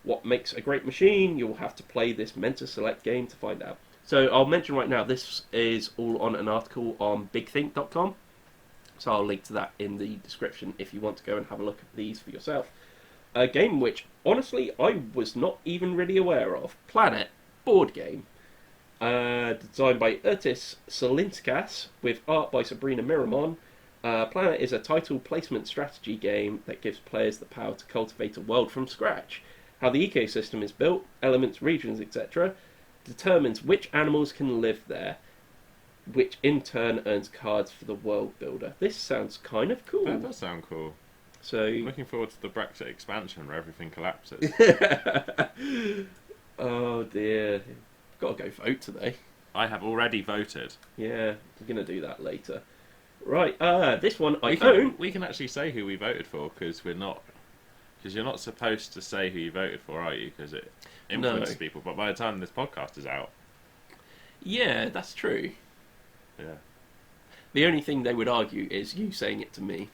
What makes a great machine? You'll have to play this Mensa Select game to find out. So I'll mention right now, this is all on an article on bigthink.com. So I'll link to that in the description if you want to go and have a look at these for yourself. A game which, honestly, I was not even really aware of. Planet, board game. Designed by Urtis Salinskas, with art by Sabrina Miramon. Planet is a title placement strategy game that gives players the power to cultivate a world from scratch. How the ecosystem is built, elements, regions, etc., determines which animals can live there, which in turn earns cards for the world builder. This sounds kind of cool. That does sound cool. So, I'm looking forward to the Brexit expansion where everything collapses. oh dear, got to go vote today. I have already voted. Yeah, we're gonna do that later. Right, this one I We own. can actually say who we voted for because we're not. Because you're not supposed to say who you voted for, are you? Because it influences people. But by the time this podcast is out, Yeah, that's true. yeah. The only thing they would argue is you saying it to me.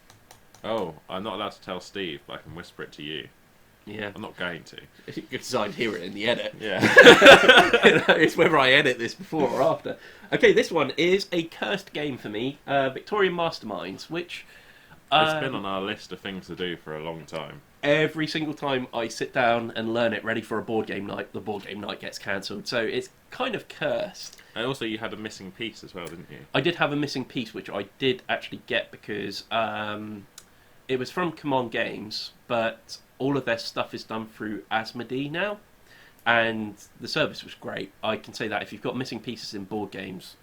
Oh, I'm not allowed to tell Steve, but I can whisper it to you. Yeah, I'm not going to. because I'd hear it in the edit. Yeah. It's whether I edit this before or after. Okay, this one is a cursed game for me, Victorian Masterminds, which It's been on our list of things to do for a long time. every single time I sit down and learn it ready for a board game night, the board game night gets cancelled. So it's kind of cursed. And also, you had a missing piece as well, didn't you? I did have a missing piece, which I did actually get because it was from Command Games, but all of their stuff is done through Asmodee now, and the service was great. I can say that if you've got missing pieces in board games,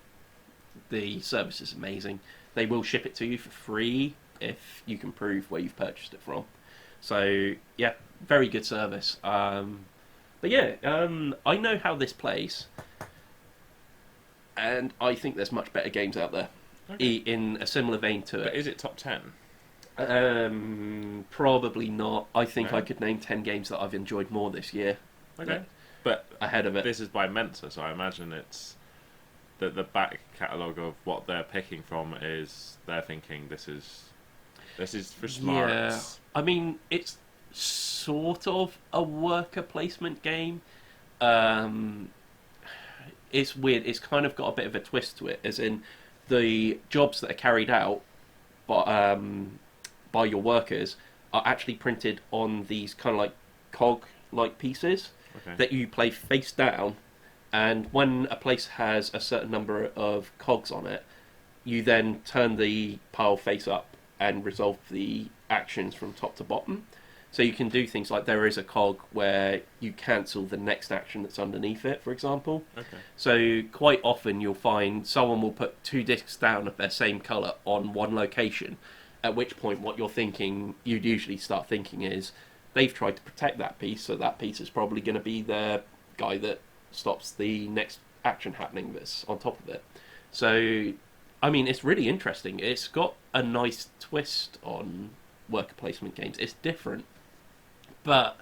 the service is amazing. They will ship it to you for free if you can prove where you've purchased it from. So yeah, very good service. But yeah, I know how this plays, and I think there's much better games out there in a similar vein to But it. is it top 10? Probably not. I think No. I could name 10 games that I've enjoyed more this year Okay. But ahead of it. this is by Mensa, so I imagine it's the back catalogue of what they're picking from is they're thinking this is for smarts. Yeah, I mean, it's sort of a worker placement game. It's weird. It's kind of got a bit of a twist to it, as in the jobs that are carried out by your workers are actually printed on these kind of like cog-like pieces Okay. that you play face down, and when a place has a certain number of cogs on it, you then turn the pile face up and resolve the actions from top to bottom. So you can do things like there is a cog where you cancel the next action that's underneath it, for example. Okay. So quite often you'll find someone will put 2 discs down of their same colour on one location, at which point what you'd usually start thinking is they've tried to protect that piece, so that piece is probably going to be the guy that stops the next action happening that's on top of it. So, I mean, it's really interesting. It's got a nice twist on worker placement games. It's different, but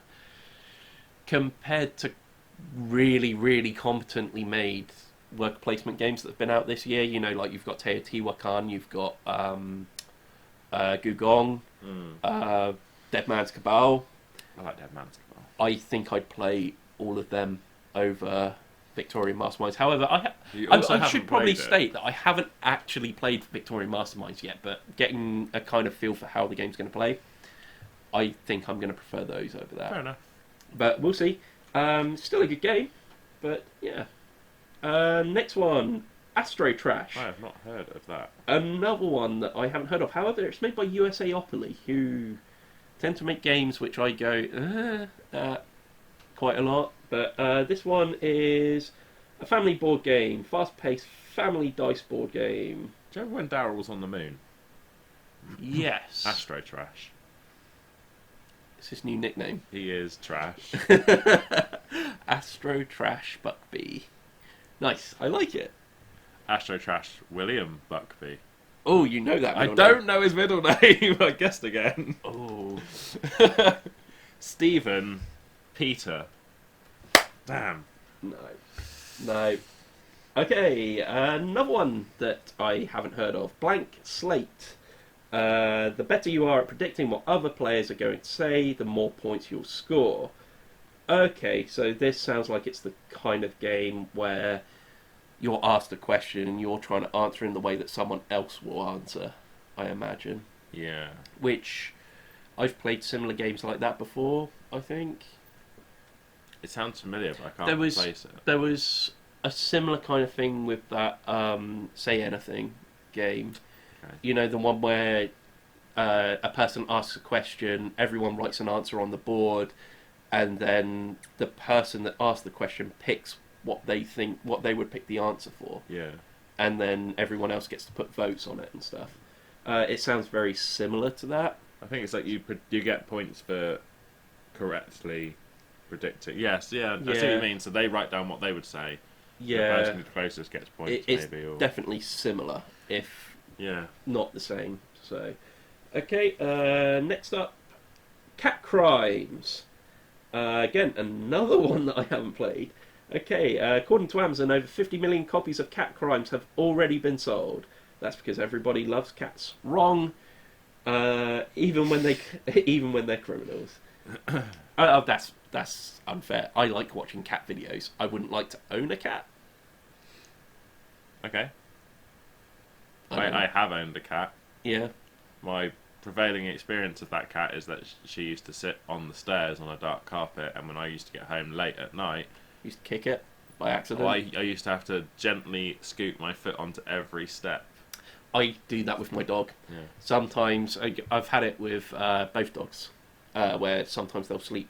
compared to really, really competently made worker placement games that have been out this year, you know, like you've got Teotihuacan, you've got Gugong, Dead Man's Cabal. I like Dead Man's Cabal. I think I'd play all of them over Victorian Masterminds. However, You I also haven't should probably played it. state that I haven't actually played Victorian Masterminds yet, but getting a kind of feel for how the game's going to play, I think I'm going to prefer those over that. Fair enough. But we'll see. Still a good game, but yeah. Next one, Astro Trash. I have not heard of that. Another one that I haven't heard of. However, it's made by USAopoly, who tend to make games which I go quite a lot. But this one is a family board game, fast-paced family dice board game. Do you remember when Daryl was on the moon? Yes. Astro Trash. It's his new nickname. He is trash. Astro Trash Buckbee. Nice. I like it. Astro Trash William Buckby. Oh, you know that I middle don't name. know his middle name. I guessed again. Oh. Stephen Peter. Damn. No. Okay, another one that I haven't heard of. Blank Slate. The better you are at predicting what other players are going to say, the more points you'll score. Okay, so this sounds like it's the kind of game where you're asked a question and you're trying to answer in the way that someone else will answer, I imagine. Yeah. Which, I've played similar games like that before, I think. It sounds familiar, but I can't place it. There was a similar kind of thing with that Say Anything game. Okay. You know, the one where a person asks a question, everyone writes an answer on the board, and then the person that asked the question picks what they would pick the answer for. Yeah. And then everyone else gets to put votes on it and stuff. It sounds very similar to that. I think it's like you get points for correctly predicting. Yes, yeah, I see what you mean. So they write down what they would say. Yeah. The person who's closest gets points, It's maybe. Or... definitely similar, if yeah, not the same. So, okay, next up, Cat Crimes. Again, another one that I haven't played. Okay, according to Amazon, over 50 million copies of Cat Crimes have already been sold. That's because everybody loves cats. Wrong. Even when they're criminals. That's unfair. I like watching cat videos. I wouldn't like to own a cat. okay. I have owned a cat. Yeah. My prevailing experience of that cat is that she used to sit on the stairs on a dark carpet, and when I used to get home late at night, Used to kick it by accident. I used to have to gently scoot my foot onto every step. I do that with my dog. Yeah. Sometimes I've had it with both dogs, where sometimes they'll sleep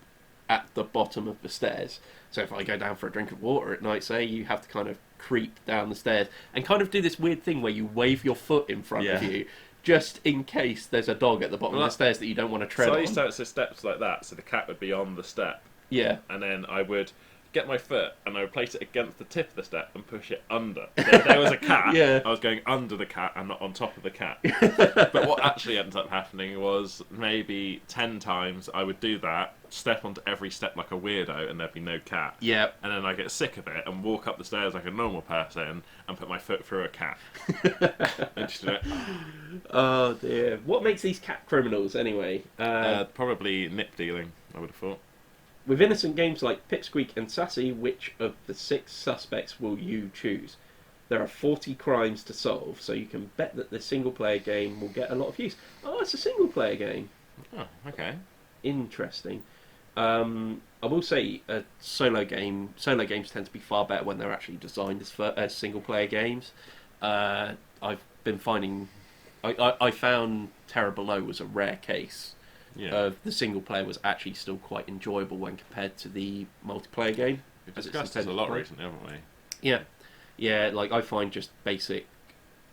at the bottom of the stairs. So if I go down for a drink of water at night, say, you have to kind of creep down the stairs and kind of do this weird thing where you wave your foot in front of you, just in case there's a dog at the bottom of the stairs that you don't want to tread on. So I used to have steps like that, so the cat would be on the step. Yeah. And then I would get my foot and I would place it against the tip of the step and push it under. So if there was a cat, I was going under the cat and not on top of the cat. But what actually ends up happening was maybe 10 times I would do that, step onto every step like a weirdo, and there'd be no cat. Yeah. And then I get sick of it and walk up the stairs like a normal person and put my foot through a cat. And just do it. Oh dear. What makes these cat criminals anyway? Probably nip dealing, I would have thought. With innocent games like Pipsqueak and Sassy, which of the 6 suspects will you choose? There are 40 crimes to solve, so you can bet that the single-player game will get a lot of use. Oh, it's a single-player game. Oh, okay. Interesting. I will say, solo games tend to be far better when they're actually designed as single-player games. I've been finding... I found Terror Below was a rare case. The single player was actually still quite enjoyable when compared to the multiplayer game. We've discussed this a lot recently, haven't we? Yeah, like I find just basic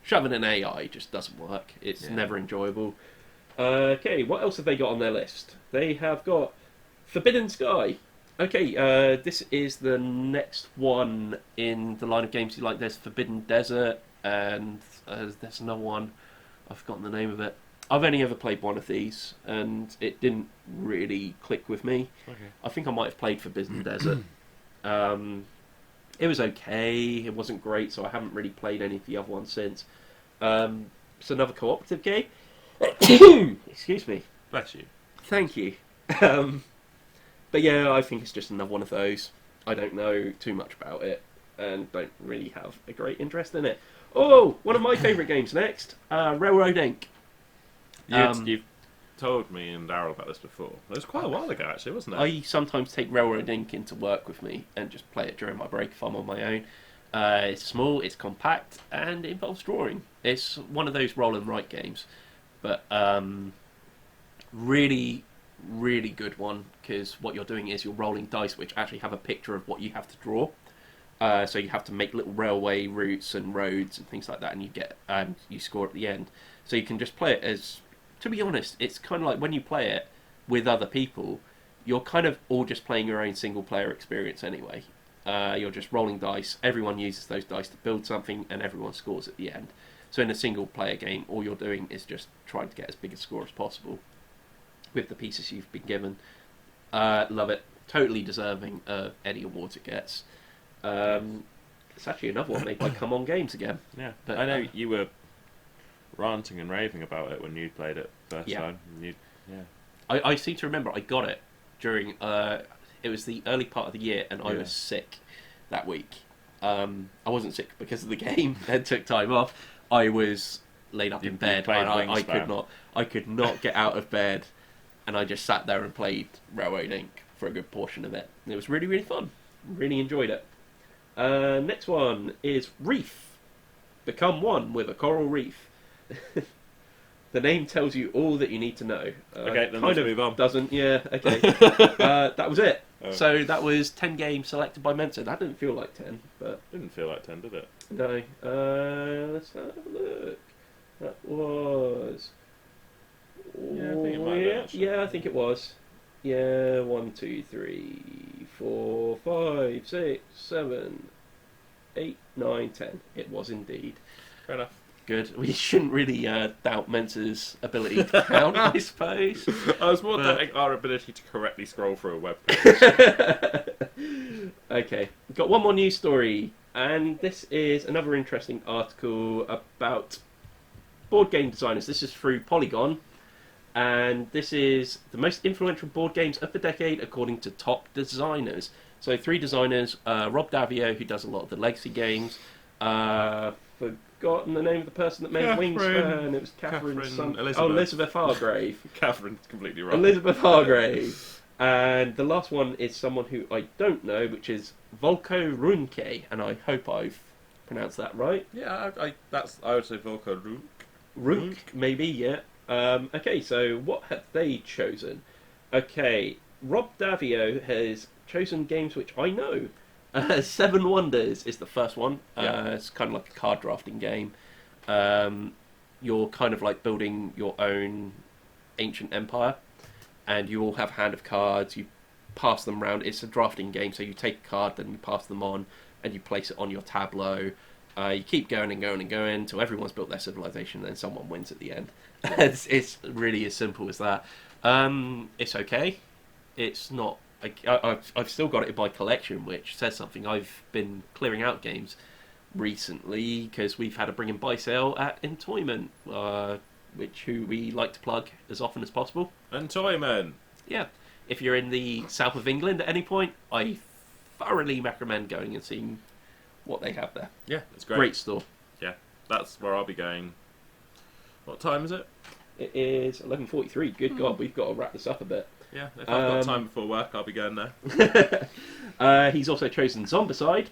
shoving an AI just doesn't work. It's never enjoyable. Okay, what else have they got on their list? They have got Forbidden Sky. Okay, this is the next one in the line of games you like. There's Forbidden Desert, and there's another one. I've forgotten the name of it. I've only ever played one of these, and it didn't really click with me. Okay. I think I might have played Forbidden Desert. It was okay. It wasn't great, so I haven't really played any of the other ones since. It's another cooperative game. Excuse me. Bless you. Thank you. But yeah, I think it's just another one of those. I don't know too much about it, and don't really have a great interest in it. Oh, one of my favourite games next. Railroad Inc. You've told me and Daryl about this before. It was quite a while ago, actually, wasn't it? I sometimes take Railroad Inc. into work with me and just play it during my break if I'm on my own. It's small, it's compact, and it involves drawing. It's one of those roll and write games, but really, really good one, because what you're doing is you're rolling dice which actually have a picture of what you have to draw. So you have to make little railway routes and roads and things like that, and you score at the end. So you can just play it as... To be honest, it's kind of like when you play it with other people, you're kind of all just playing your own single-player experience anyway. You're just rolling dice. Everyone uses those dice to build something, and everyone scores at the end. So in a single player game, all you're doing is just trying to get as big a score as possible with the pieces you've been given. Love it. Totally deserving of any awards it gets. It's actually another one made by Come On Games again. Yeah, But, I know you were ranting and raving about it when you played it first time. I seem to remember I got it during... it was the early part of the year, and I was sick that week. I wasn't sick because of the game and took time off. I was laid up in bed, and I could not get out of bed, and I just sat there and played Railroad Inc. for a good portion of it. And it was really, really fun. Really enjoyed it. Next one is Reef Become One with a coral reef. The name tells you all that you need to know. Okay, then let's move on. Doesn't, yeah, okay. That was it. Oh. So that was 10 games selected by Mensa. That didn't feel like 10, but... Didn't feel like 10, did it? No. Let's have a look. That was... Yeah, I think it might have been, yeah, I think it was. Yeah, 1, 2, 3, 4, 5, 6, 7, 8, 9, 10. It was indeed. Fair enough. Good. We shouldn't really doubt Mensa's ability to count, I suppose. I was more doubting our ability to correctly scroll through a web page. Okay. We've got one more news story, and this is another interesting article about board game designers. This is through Polygon, and this is the most influential board games of the decade according to top designers. So 3 designers, Rob Davio, who does a lot of the legacy games, forgotten the name of the person that made Wingspan. It was Elizabeth Hargrave. Catherine's completely right. Elizabeth Hargrave. And the last one is someone who I don't know, which is Volko Runke, and I hope I've pronounced that right. Yeah, I would say Volko Runk. Runk, maybe, yeah. Okay, so what have they chosen? Okay, Rob Davio has chosen games which I know. 7 Wonders is the first one. It's kind of like a card drafting game. You're kind of like building your own ancient empire, and you all have a hand of cards. You pass them around. It's a drafting game, so you take a card, then you pass them on, and you place it on your tableau. You keep going and going and going until everyone's built their civilization, and then someone wins at the end. It's really as simple as that. It's okay. It's not... I've still got it in my collection, which says something. I've been clearing out games recently because we've had a bring and buy sale at Entoyment, who we like to plug as often as possible. Entoyment! Yeah. If you're in the south of England at any point, I thoroughly recommend going and seeing what they have there. Yeah, it's great. Great store. Yeah, that's where I'll be going. What time is it? It is 11:43. Good God, we've got to wrap this up a bit. Yeah, if I've got time before work, I'll be going there. He's also chosen Zombicide,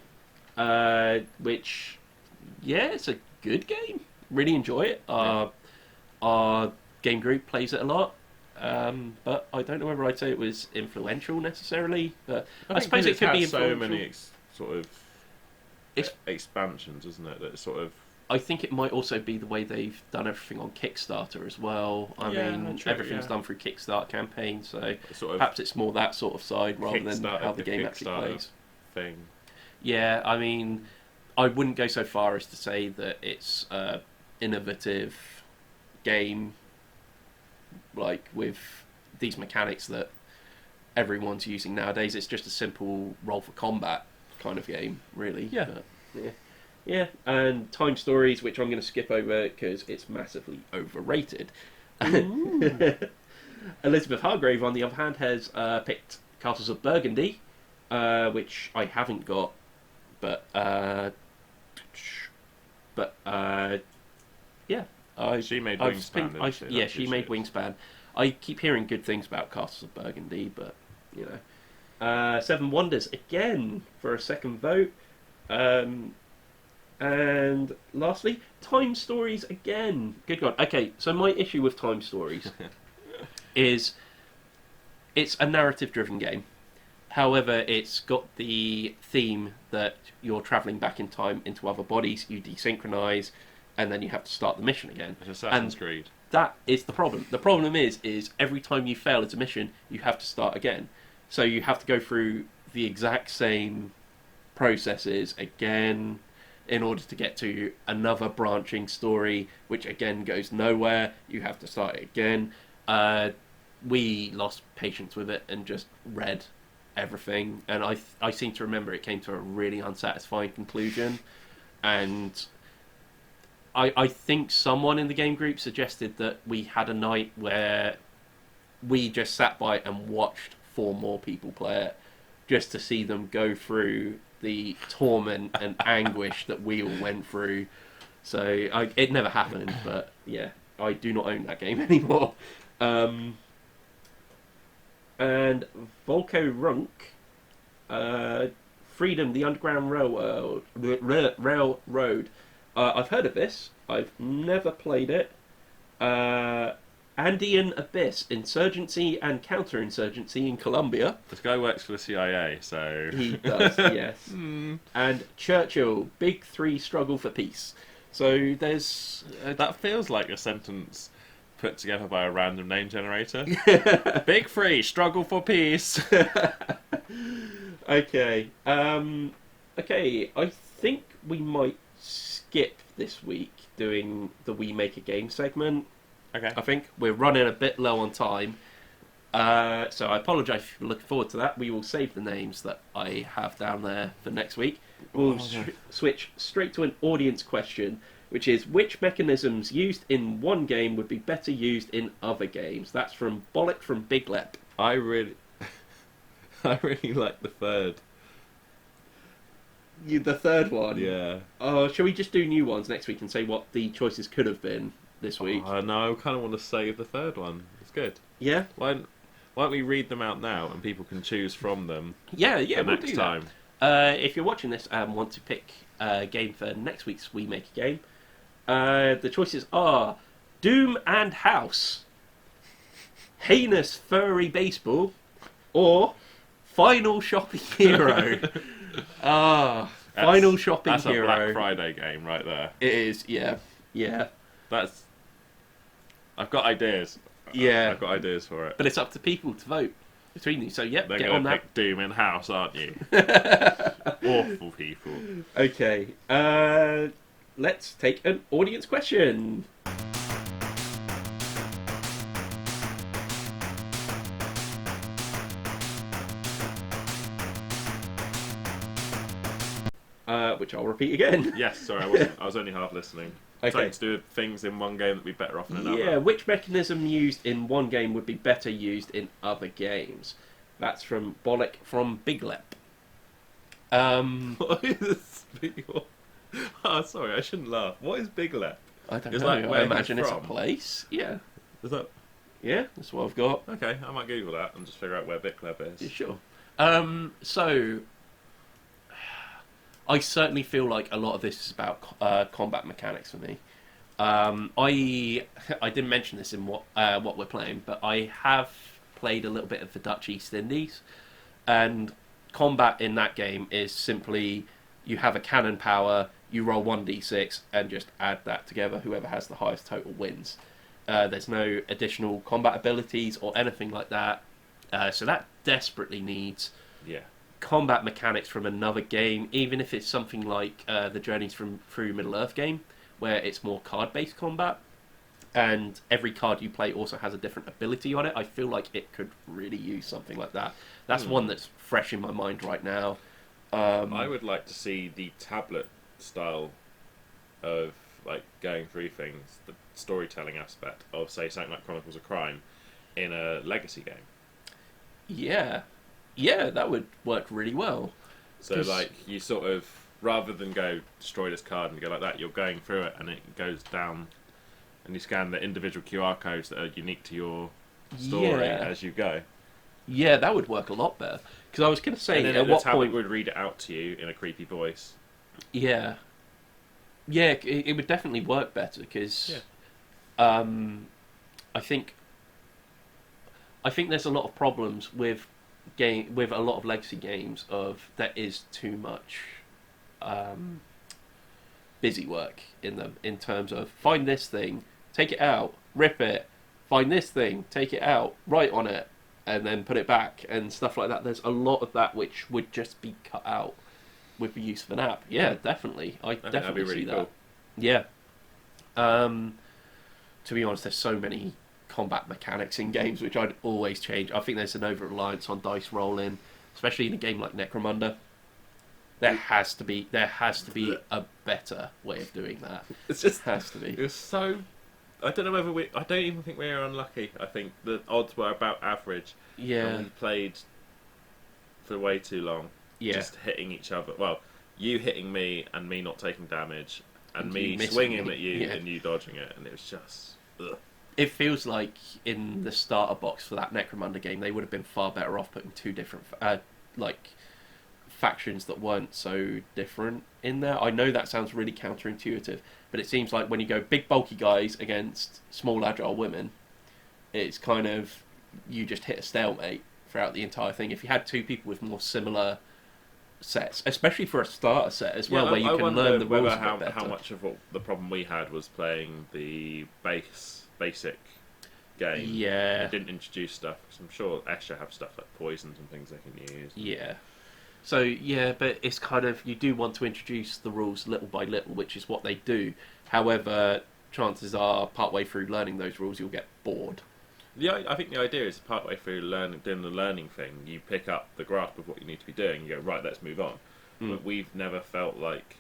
which, yeah, it's a good game. Really enjoy it. Our game group plays it a lot, but I don't know whether I'd say it was influential necessarily. But I suppose it could be influential. So many sort of expansions, isn't it? That sort of. I think it might also be the way they've done everything on Kickstarter as well. I mean, everything's done through Kickstarter campaigns, so sort of perhaps it's more that sort of side rather than how the game actually plays. Thing. Yeah, I mean, I wouldn't go so far as to say that it's an innovative game, like with these mechanics that everyone's using nowadays. It's just a simple roll for combat kind of game, really. Yeah. But, yeah. Yeah, and Time Stories, which I'm going to skip over because it's massively overrated. Elizabeth Hargrave, on the other hand, has picked Castles of Burgundy, which I haven't got, but yeah. She made Wingspan. She made Wingspan. I keep hearing good things about Castles of Burgundy, but, you know. 7 Wonders, again, for a second vote. And lastly, Time Stories again. Good God. Okay, so my issue with Time Stories is it's a narrative-driven game. However, it's got the theme that you're travelling back in time into other bodies, you desynchronize, and then you have to start the mission again. It's Assassin's Creed. That is the problem. The problem is every time you fail at a mission, you have to start again. So you have to go through the exact same processes again in order to get to another branching story, which again goes nowhere. You have to start it again. We lost patience with it and just read everything, and I seem to remember it came to a really unsatisfying conclusion, and I think someone in the game group suggested that we had a night where we just sat by and watched 4 more people play it, just to see them go through the torment and anguish that we all went through. So it never happened, but yeah, I do not own that game anymore. And Volko Runk, Freedom, the Underground Railroad. I've heard of this. I've never played it. Andean Abyss, Insurgency and Counterinsurgency in Colombia. This guy works for the CIA, so... He does, yes. And Churchill, Big 3 Struggle for Peace. So there's... That feels like a sentence put together by a random name generator. Big 3 Struggle for Peace. Okay. Okay, I think we might skip this week doing the We Make a Game segment. Okay. I think we're running a bit low on time. So I apologise if you're looking forward to that. We will save the names that I have down there for next week. We'll switch straight to an audience question, which is, which mechanisms used in one game would be better used in other games? That's from Bollock from Big Lep. I really like the third. The third one? Yeah. Oh, shall we just do new ones next week and say what the choices could have been this week? No, I kind of want to save the third one. It's good. Yeah? Why don't we read them out now and people can choose from them? Yeah, for we'll next do time. that. If you're watching this and want to pick a game for next week's We Make a Game, the choices are Doom and House, Heinous Furry Baseball, or Final Shopping Hero. Final Shopping Hero. That's a Black Friday game right there. It is, yeah. I've got ideas. Yeah. I've got ideas for it. But it's up to people to vote between you. So, yep, They're get gonna on that. pick Doom in House, aren't you? Awful people. Okay. Let's take an audience question. Which I'll repeat again. Yes, sorry, I was only half listening. Okay. Something to do with things in one game that would be better off in another. Yeah, which mechanism used in one game would be better used in other games? That's from Bollock from Big Lep. What is Big Lep? Oh, sorry, I shouldn't laugh. What is Big Lep? I don't Is know. that where I he's imagine it's a from? place. Yeah. Is that... Yeah, that's what I've got. Okay, I might Google that and just figure out where Big Lep is. Yeah, sure. So, I certainly feel like a lot of this is about combat mechanics for me. I didn't mention this in what we're playing, but I have played a little bit of the Dutch East Indies, and combat in that game is simply you have a cannon power, you roll 1d6, and just add that together. Whoever has the highest total wins. There's no additional combat abilities or anything like that, so that desperately needs combat mechanics from another game, even if it's something like the Journeys through Middle-earth game, where it's more card-based combat, and every card you play also has a different ability on it. I feel like it could really use something like that. That's one that's fresh in my mind right now. I would like to see the tablet style of like going through things, the storytelling aspect of, say, something like Chronicles of Crime in a legacy game. Yeah, that would work really well. So, like, you sort of, rather than go destroy this card and go like that, you're going through it and it goes down and you scan the individual QR codes that are unique to your story as you go. Yeah, that would work a lot better. Because I was going to say, and then at what tablet point would read it out to you in a creepy voice. Yeah, it would definitely work better because I think there's a lot of problems with a lot of legacy games of there is too much busy work in them, in terms of find this thing, take it out, rip it, find this thing, take it out, write on it, and then put it back and stuff like that. There's a lot of that which would just be cut out with the use of an app. Yeah, definitely. I think definitely that'd be really see that. cool. Yeah. To be honest, there's so many combat mechanics in games which I'd always change. I think there's an over-reliance on dice rolling, especially in a game like Necromunda. There has to be a better way of doing that. It's just has to be. It was so. I don't know whether I don't even think we were unlucky. I think the odds were about average. Yeah. And we played for way too long. Yeah. Just hitting each other. Well, you hitting me and me not taking damage, and me missing swinging me. at you Yeah. and you dodging it, and it was just. Ugh. It feels like in the starter box for that Necromunda game, they would have been far better off putting two different factions that weren't so different in there. I know that sounds really counterintuitive, but it seems like when you go big bulky guys against small agile women, it's kind of you just hit a stalemate throughout the entire thing. If you had two people with more similar sets, especially for a starter set as well, where you can learn the rules a bit better. How much of the problem we had was playing the basic game. Yeah. It didn't introduce stuff, because I'm sure Escher have stuff like poisons and things they can use. Yeah. So, yeah, but it's kind of, you do want to introduce the rules little by little, which is what they do. However, chances are, partway through learning those rules, you'll get bored. I think the idea is partway through doing the learning thing, you pick up the grasp of what you need to be doing, you go, right, let's move on. But we've never felt like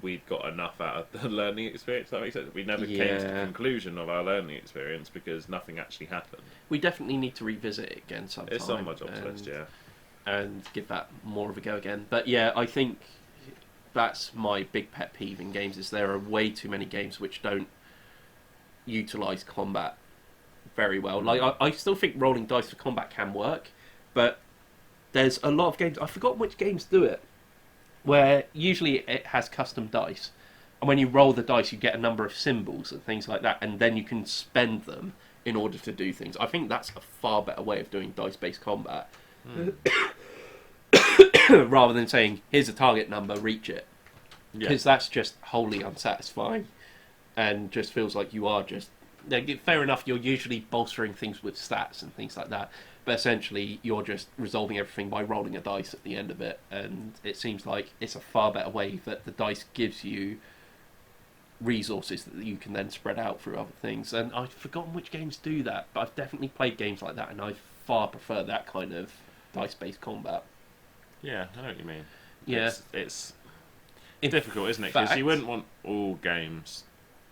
we'd got enough out of the learning experience, if that makes sense. We never came to the conclusion of our learning experience because nothing actually happened. We definitely need to revisit it again sometime. It's on my jobs list, yeah. And give that more of a go again. But yeah, I think that's my big pet peeve in games, is there are way too many games which don't utilise combat very well. Like, I still think rolling dice for combat can work, but there's a lot of games, I've forgotten which games do it, where usually it has custom dice, and when you roll the dice you get a number of symbols and things like that, and then you can spend them in order to do things. I think that's a far better way of doing dice-based combat. Rather than saying, here's a target number, reach it. Because that's just wholly unsatisfying, and just feels like you are just... Fair enough, you're usually bolstering things with stats and things like that, but essentially you're just resolving everything by rolling a dice at the end of it, and it seems like it's a far better way that the dice gives you resources that you can then spread out through other things. And I've forgotten which games do that, but I've definitely played games like that, and I far prefer that kind of dice-based combat. Yeah, I know what you mean. Yeah. It's difficult, isn't it? Because you wouldn't want all games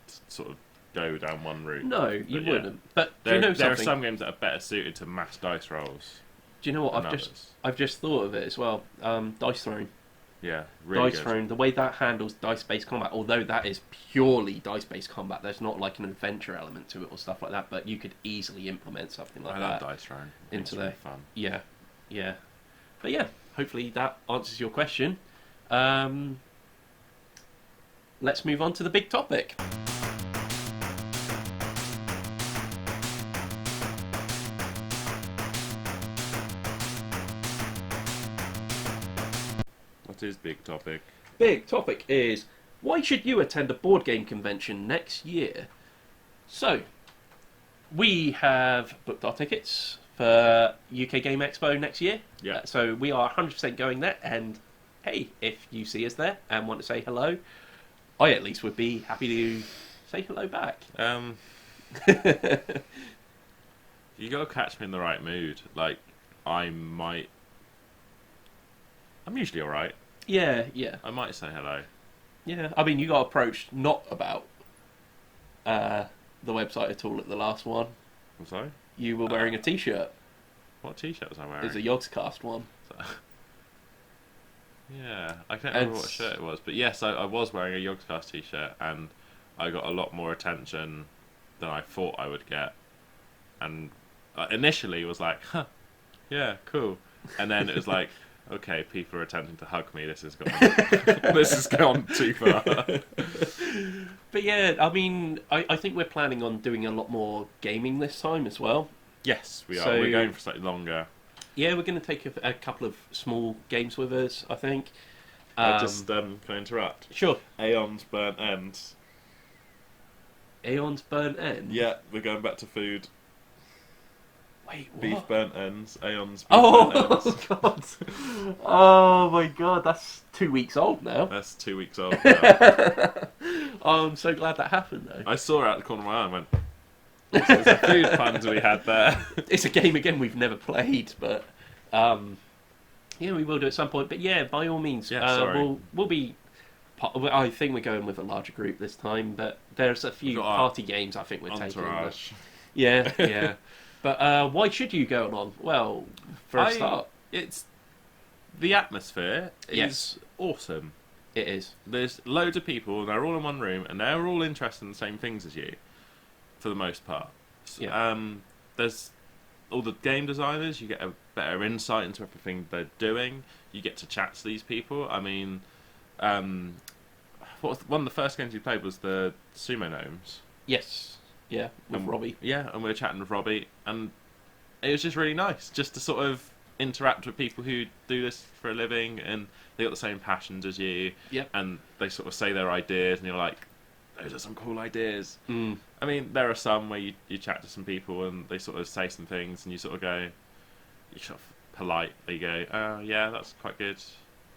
to sort of go down one route. No, you wouldn't. But do you know something? There are some games that are better suited to mass dice rolls. Do you know what? I've just thought of it as well. Dice Throne. Yeah, really Dice Throne, the way that handles dice-based combat, although that is purely dice-based combat, there's not like an adventure element to it or stuff like that, but you could easily implement something like that. I love Dice Throne. Into really there. Fun. Yeah, yeah. But yeah, hopefully that answers your question. Let's move on to the big topic. What is big topic? Big topic is, why should you attend a board game convention next year? So, we have booked our tickets for UK Game Expo next year. Yeah. So we are 100% going there, and hey, if you see us there and want to say hello, I at least would be happy to say hello back. You gotta catch me in the right mood. Like, I'm usually alright. Yeah, yeah. I might say hello. Yeah, I mean, you got approached not about the website at all at the last one. I'm sorry? You were wearing a t-shirt. What t-shirt was I wearing? It was a Yogscast one. Yeah, I can't remember what shirt it was. But yes, I was wearing a Yogscast t-shirt, and I got a lot more attention than I thought I would get. And initially it was like, huh, yeah, cool. And then it was like, okay, people are attempting to hug me. This has gone too far. But yeah, I mean, I think we're planning on doing a lot more gaming this time as well. Yes, we are. So, we're going for slightly longer. Yeah, we're going to take a couple of small games with us, I think. Can I interrupt? Sure. Aeon's Burnt End. Aeon's Burnt End? Yeah, we're going back to food. Wait, what? Beef burnt ends. Aeon's beef Oh, burnt ends. God. Oh, my God. That's 2 weeks old now. That's 2 weeks old now. Oh, I'm so glad that happened, though. I saw it out the corner of my eye and went, this is the food puns we had there. It's a game, again, we've never played, but... yeah, we will do at some point. But yeah, by all means, Yeah, sorry. we'll be... I think we're going with a larger group this time, but there's a few We've got party games I think we're taking. Entourage. Yeah, yeah. But why should you go along? Well, for a start, It's... The atmosphere is Yes. awesome. it is. There's loads of people, and they're all in one room, and they're all interested in the same things as you, for the most part. Yeah. There's all the game designers. You get a better insight into everything they're doing. You get to chat to these people. I mean, one of the first games we played was the Sumo Gnomes. Yes. Yeah, with Robbie. Yeah, and we were chatting with Robbie, and it was just really nice just to sort of interact with people who do this for a living, and they got the same passions as you. Yep. And they sort of say their ideas, and you're like, those are some cool ideas. Mm. I mean, there are some where you chat to some people, and they sort of say some things, and you sort of go, you sort of politely go, oh, yeah, that's quite good.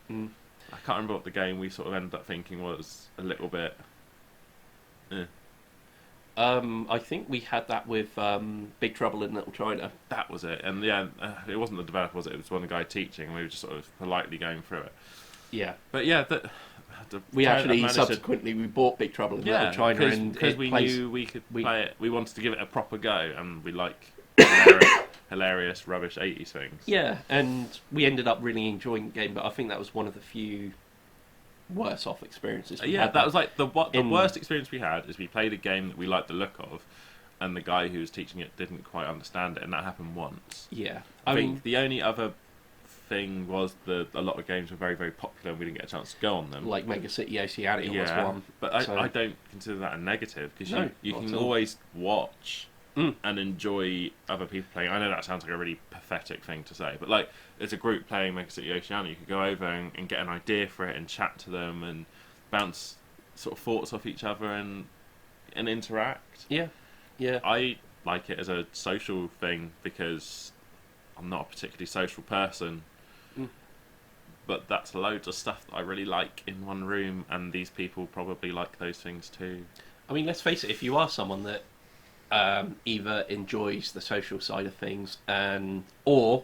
Mm. I can't remember what the game we sort of ended up thinking was a little bit... I think we had that with Big Trouble in Little China. That was it. And yeah, it wasn't the developer, was it? It was one of the guy teaching, and we were just sort of politely going through it. Yeah. But yeah, We actually subsequently we bought Big Trouble in Little China, and because we plays, knew we could play it. We wanted to give it a proper go, and we like hilarious rubbish 80s things. Yeah, and we ended up really enjoying the game, but I think that was one of the few worse off experiences we had. That was like the worst experience we had is we played a game that we liked the look of, and the guy who was teaching it didn't quite understand it, and that happened once. Yeah. I think the only other thing was that a lot of games were very, very popular and we didn't get a chance to go on them. Like Mega City Oceania was one. But I don't consider that a negative, because you can always watch and enjoy other people playing. I know that sounds like a really pathetic thing to say, but like, as a group playing Mega City Oceania, you could go over and get an idea for it and chat to them and bounce sort of thoughts off each other and interact. Yeah. Yeah. I like it as a social thing because I'm not a particularly social person. But that's loads of stuff that I really like in one room, and these people probably like those things too. I mean, let's face it, if you are someone that either enjoys the social side of things or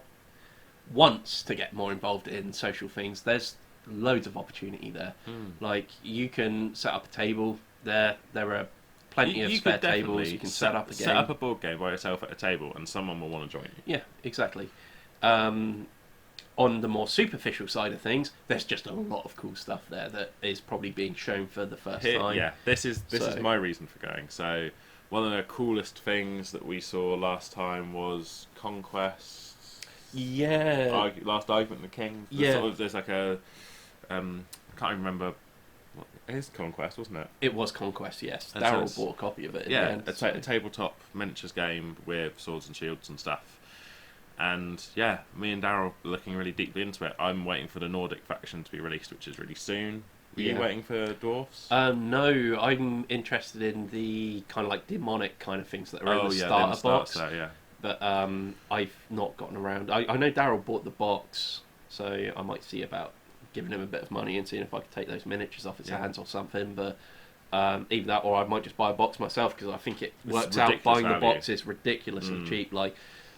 wants to get more involved in social things, there's loads of opportunity there. Like, you can set up a table there. There are plenty of spare tables. You can set up a game. Set up a board game by yourself at a table, and someone will want to join you. Yeah, exactly. On the more superficial side of things, there's just a lot of cool stuff there that is probably being shown for the first time. Yeah, this is my reason for going. So, one of the coolest things that we saw last time was Conquest. Yeah. Last Argument of the Kings. There's like a... I can't even remember... It is Conquest, wasn't it? It was Conquest, yes. And Daryl bought a copy of it. A tabletop miniatures game with swords and shields and stuff. And yeah, me and Daryl are looking really deeply into it. I'm waiting for the Nordic faction to be released, which is really soon. Were you waiting for dwarfs? No, I'm interested in the kind of like demonic kind of things that are in the starter box. Yeah. But I've not gotten around. I know Daryl bought the box, so I might see about giving him a bit of money and seeing if I could take those miniatures off his hands or something. But either that, or I might just buy a box myself, because I think it works out. Buying the box is ridiculously cheap. Like,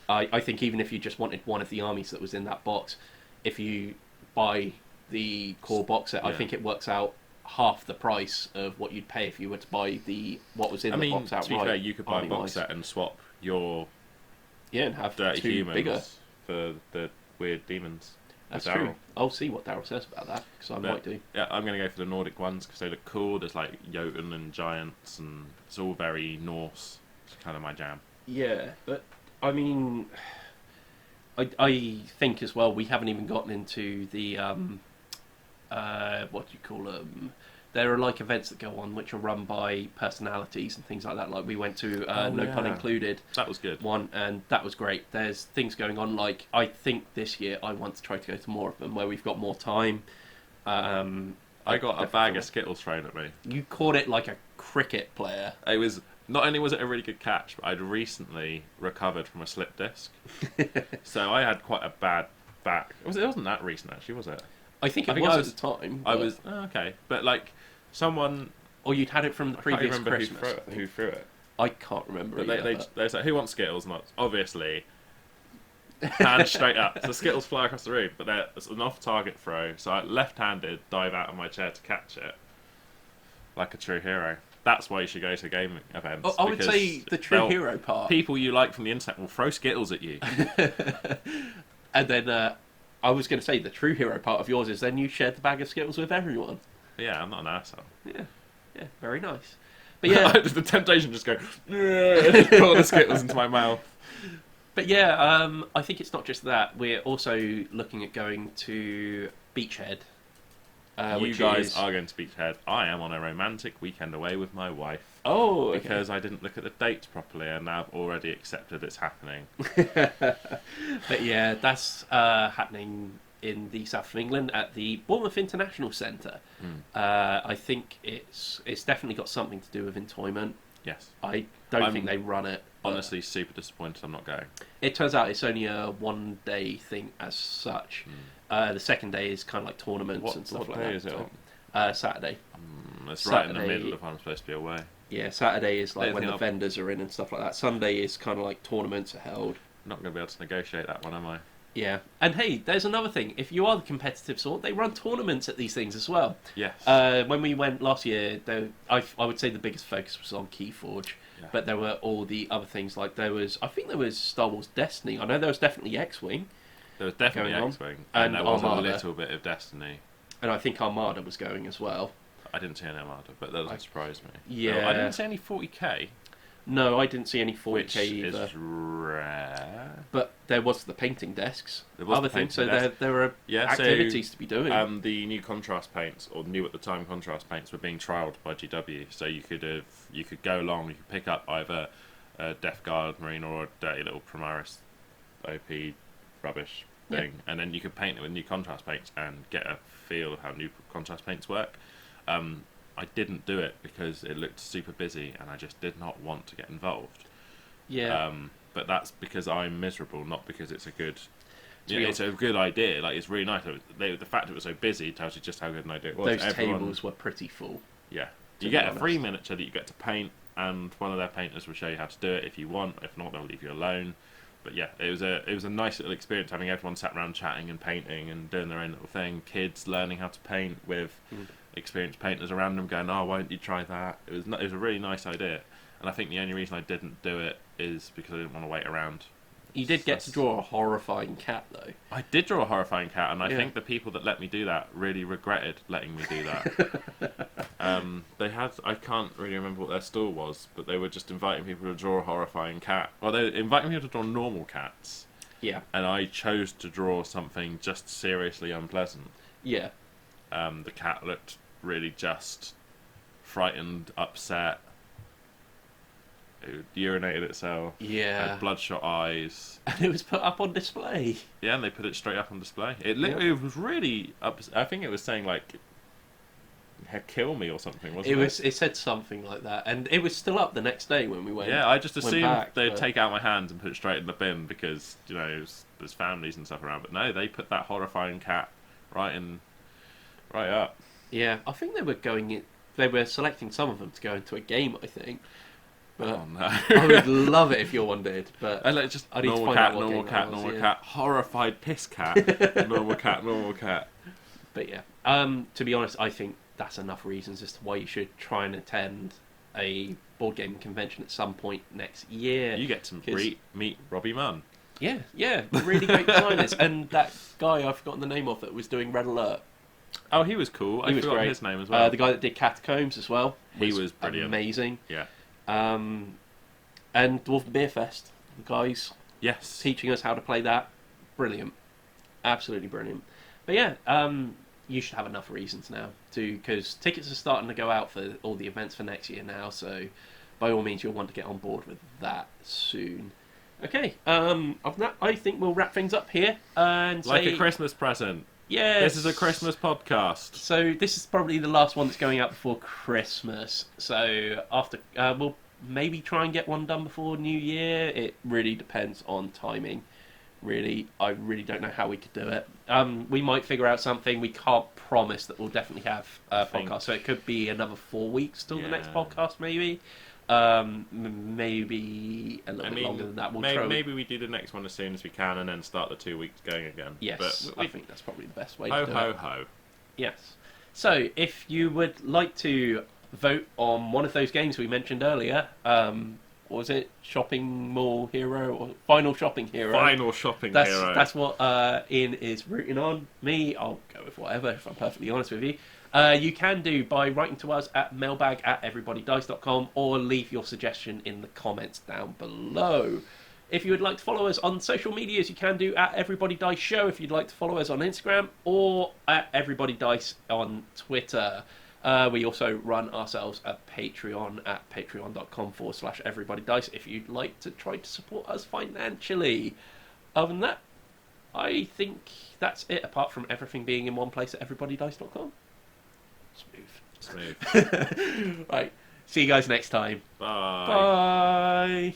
I think even if you just wanted one of the armies that was in that box, if you buy the core box set, I think it works out half the price of what you'd pay if you were to buy what was in the box outright. To be fair, you could buy a box set and swap your and have dirty two humans bigger for the weird demons. That's true. I'll see what Daryl says about that, because I might do. Yeah, I'm going to go for the Nordic ones because they look cool. There's like Jotun and giants, and it's all very Norse. It's kind of my jam. Yeah, but I mean, I think as well, we haven't even gotten into the what do you call them? There are like events that go on which are run by personalities and things like that. Like, we went to No Pun Included. That was good. One, and that was great. There's things going on. Like, I think this year I want to try to go to more of them where we've got more time. I got a bag of Skittles thrown at me. You caught it like a cricket player. It was Not only was it a really good catch, but I'd recently recovered from a slip disc. So I had quite a bad back. It wasn't that recent, actually, was it? I think it was at the time. I was... Oh, okay. But, like, someone... Or you'd had it from the previous Christmas. Who threw it. I can't remember. But they said, who wants Skittles? And obviously, hands straight up. So Skittles fly across the room, but it's an off-target throw. So I left-handed dive out of my chair to catch it, like a true hero. That's why you should go to gaming events. I would say the true hero part. People you like from the internet will throw Skittles at you. And then I was going to say the true hero part of yours is then you shared the bag of Skittles with everyone. Yeah, I'm not an asshole. Yeah, very nice. But yeah, the temptation just go, just pull the Skittles into my mouth. But yeah, I think it's not just that. We're also looking at going to Beachhead. You guys are going to Beachhead. I am on a romantic weekend away with my wife. Oh, okay. Because I didn't look at the dates properly, and I've already accepted it's happening. But yeah, that's happening in the south of England at the Bournemouth International Centre. I think it's definitely got something to do with entoyment. Yes. I don't think they run it. Honestly, super disappointed I'm not going. It turns out it's only a one-day thing as such. The second day is kind of like tournaments and stuff like that. What day is it on? Saturday. It's right in the middle of when I'm supposed to be away. Yeah, Saturday is like when the vendors are in and stuff like that. Sunday is kind of like tournaments are held. I'm not going to be able to negotiate that one, am I? Yeah, and hey, there's another thing. If you are the competitive sort, they run tournaments at these things as well. Yes. When we went last year, I would say the biggest focus was on Keyforge, but there were all the other things. Like I think there was Star Wars Destiny. I know there was definitely X-Wing. There was definitely X-Wing, and there was a little bit of Destiny. And I think Armada was going as well. I didn't see any Armada, but that doesn't surprise me. Yeah. No, I didn't see any 40k. No, I didn't see any 40k which either. Is rare. But there was the painting desks. There was other things, so there were activities to be doing. The new contrast paints, or new at the time contrast paints, were being trialled by GW. So you could go along, you could pick up either a Death Guard Marine or a dirty little Primaris OP rubbish thing, and then you could paint it with new contrast paints and get a feel of how new contrast paints work. I didn't do it because it looked super busy and I just did not want to get involved. Yeah. But that's because I'm miserable, not because it's a good... it's a good idea. Like, it's really nice. The fact it was so busy tells you just how good an idea it was. Those tables were pretty full. Yeah. You get a free miniature that you get to paint, and one of their painters will show you how to do it if you want. If not, they'll leave you alone. But yeah, it was a nice little experience having everyone sat around chatting and painting and doing their own little thing. Kids learning how to paint with experienced painters around them going, oh, why don't you try that? It was a really nice idea. And I think the only reason I didn't do it is because I didn't want to wait around. You did get to draw a horrifying cat, though. I did draw a horrifying cat, and I think the people that let me do that really regretted letting me do that. They had... I can't really remember what their stall was, but they were just inviting people to draw a horrifying cat. Well, they were inviting people to draw normal cats. Yeah. And I chose to draw something just seriously unpleasant. Yeah. The cat looked really just frightened, upset. It urinated itself. Yeah. Had bloodshot eyes. And it was put up on display. Yeah, and they put it straight up on display. It was really I think it was saying, like, kill me or something, wasn't it? It said something like that. And it was still up the next day when we went. Yeah, I just assumed they'd take out my hand and put it straight in the bin because, there's families and stuff around. But no, they put that horrifying cat right up. Yeah, I think they were selecting some of them to go into a game, I think. But oh no! I would love it if your one did, but I just I need normal to cat, find out normal cat, normal cat, horrified piss cat, normal cat. But yeah, to be honest, I think that's enough reasons as to why you should try and attend a board game convention at some point next year. You get to meet Robbie Munn. Yeah, really great designers, and that guy I've forgotten the name of that was doing Red Alert. Oh, he was cool. I forgot his name as well. The guy that did Catacombs as well. He was brilliant. Amazing. Yeah. And Dwarven Beer Fest, the guys. Yes. Teaching us how to play that. Brilliant. Absolutely brilliant. But yeah, you should have enough reasons now because tickets are starting to go out for all the events for next year now, so by all means you'll want to get on board with that soon. Okay, other than that, I think we'll wrap things up here and like a Christmas present. Yes. This is a Christmas podcast. So this is probably the last one that's going out before Christmas. So after we'll maybe try and get one done before New Year. It really depends on timing. Really, I really don't know how we could do it. We might figure out something. We can't promise that we'll definitely have a podcast, so it could be another 4 weeks till the next podcast, maybe. Maybe a little bit longer than that. Maybe we do the next one as soon as we can, and then start the 2 weeks going again. Yes, I think that's probably the best way to do it. Ho, ho, ho. Yes. So, if you would like to vote on one of those games we mentioned earlier, what was it? Shopping Mall Hero or Final Shopping Hero? Final Shopping Hero. That's what Ian is rooting on. Me, I'll go with whatever, if I'm perfectly honest with you. You can do by writing to us at mailbag@everybodydice.com or leave your suggestion in the comments down below. If you would like to follow us on social medias, you can do at Everybody Dice Show if you'd like to follow us on Instagram, or at Everybody Dice on Twitter. We also run ourselves a Patreon at patreon.com/everybodydice if you'd like to try to support us financially. Other than that, I think that's it, apart from everything being in one place at everybodydice.com. Smooth. Right. See you guys next time. Bye. Bye.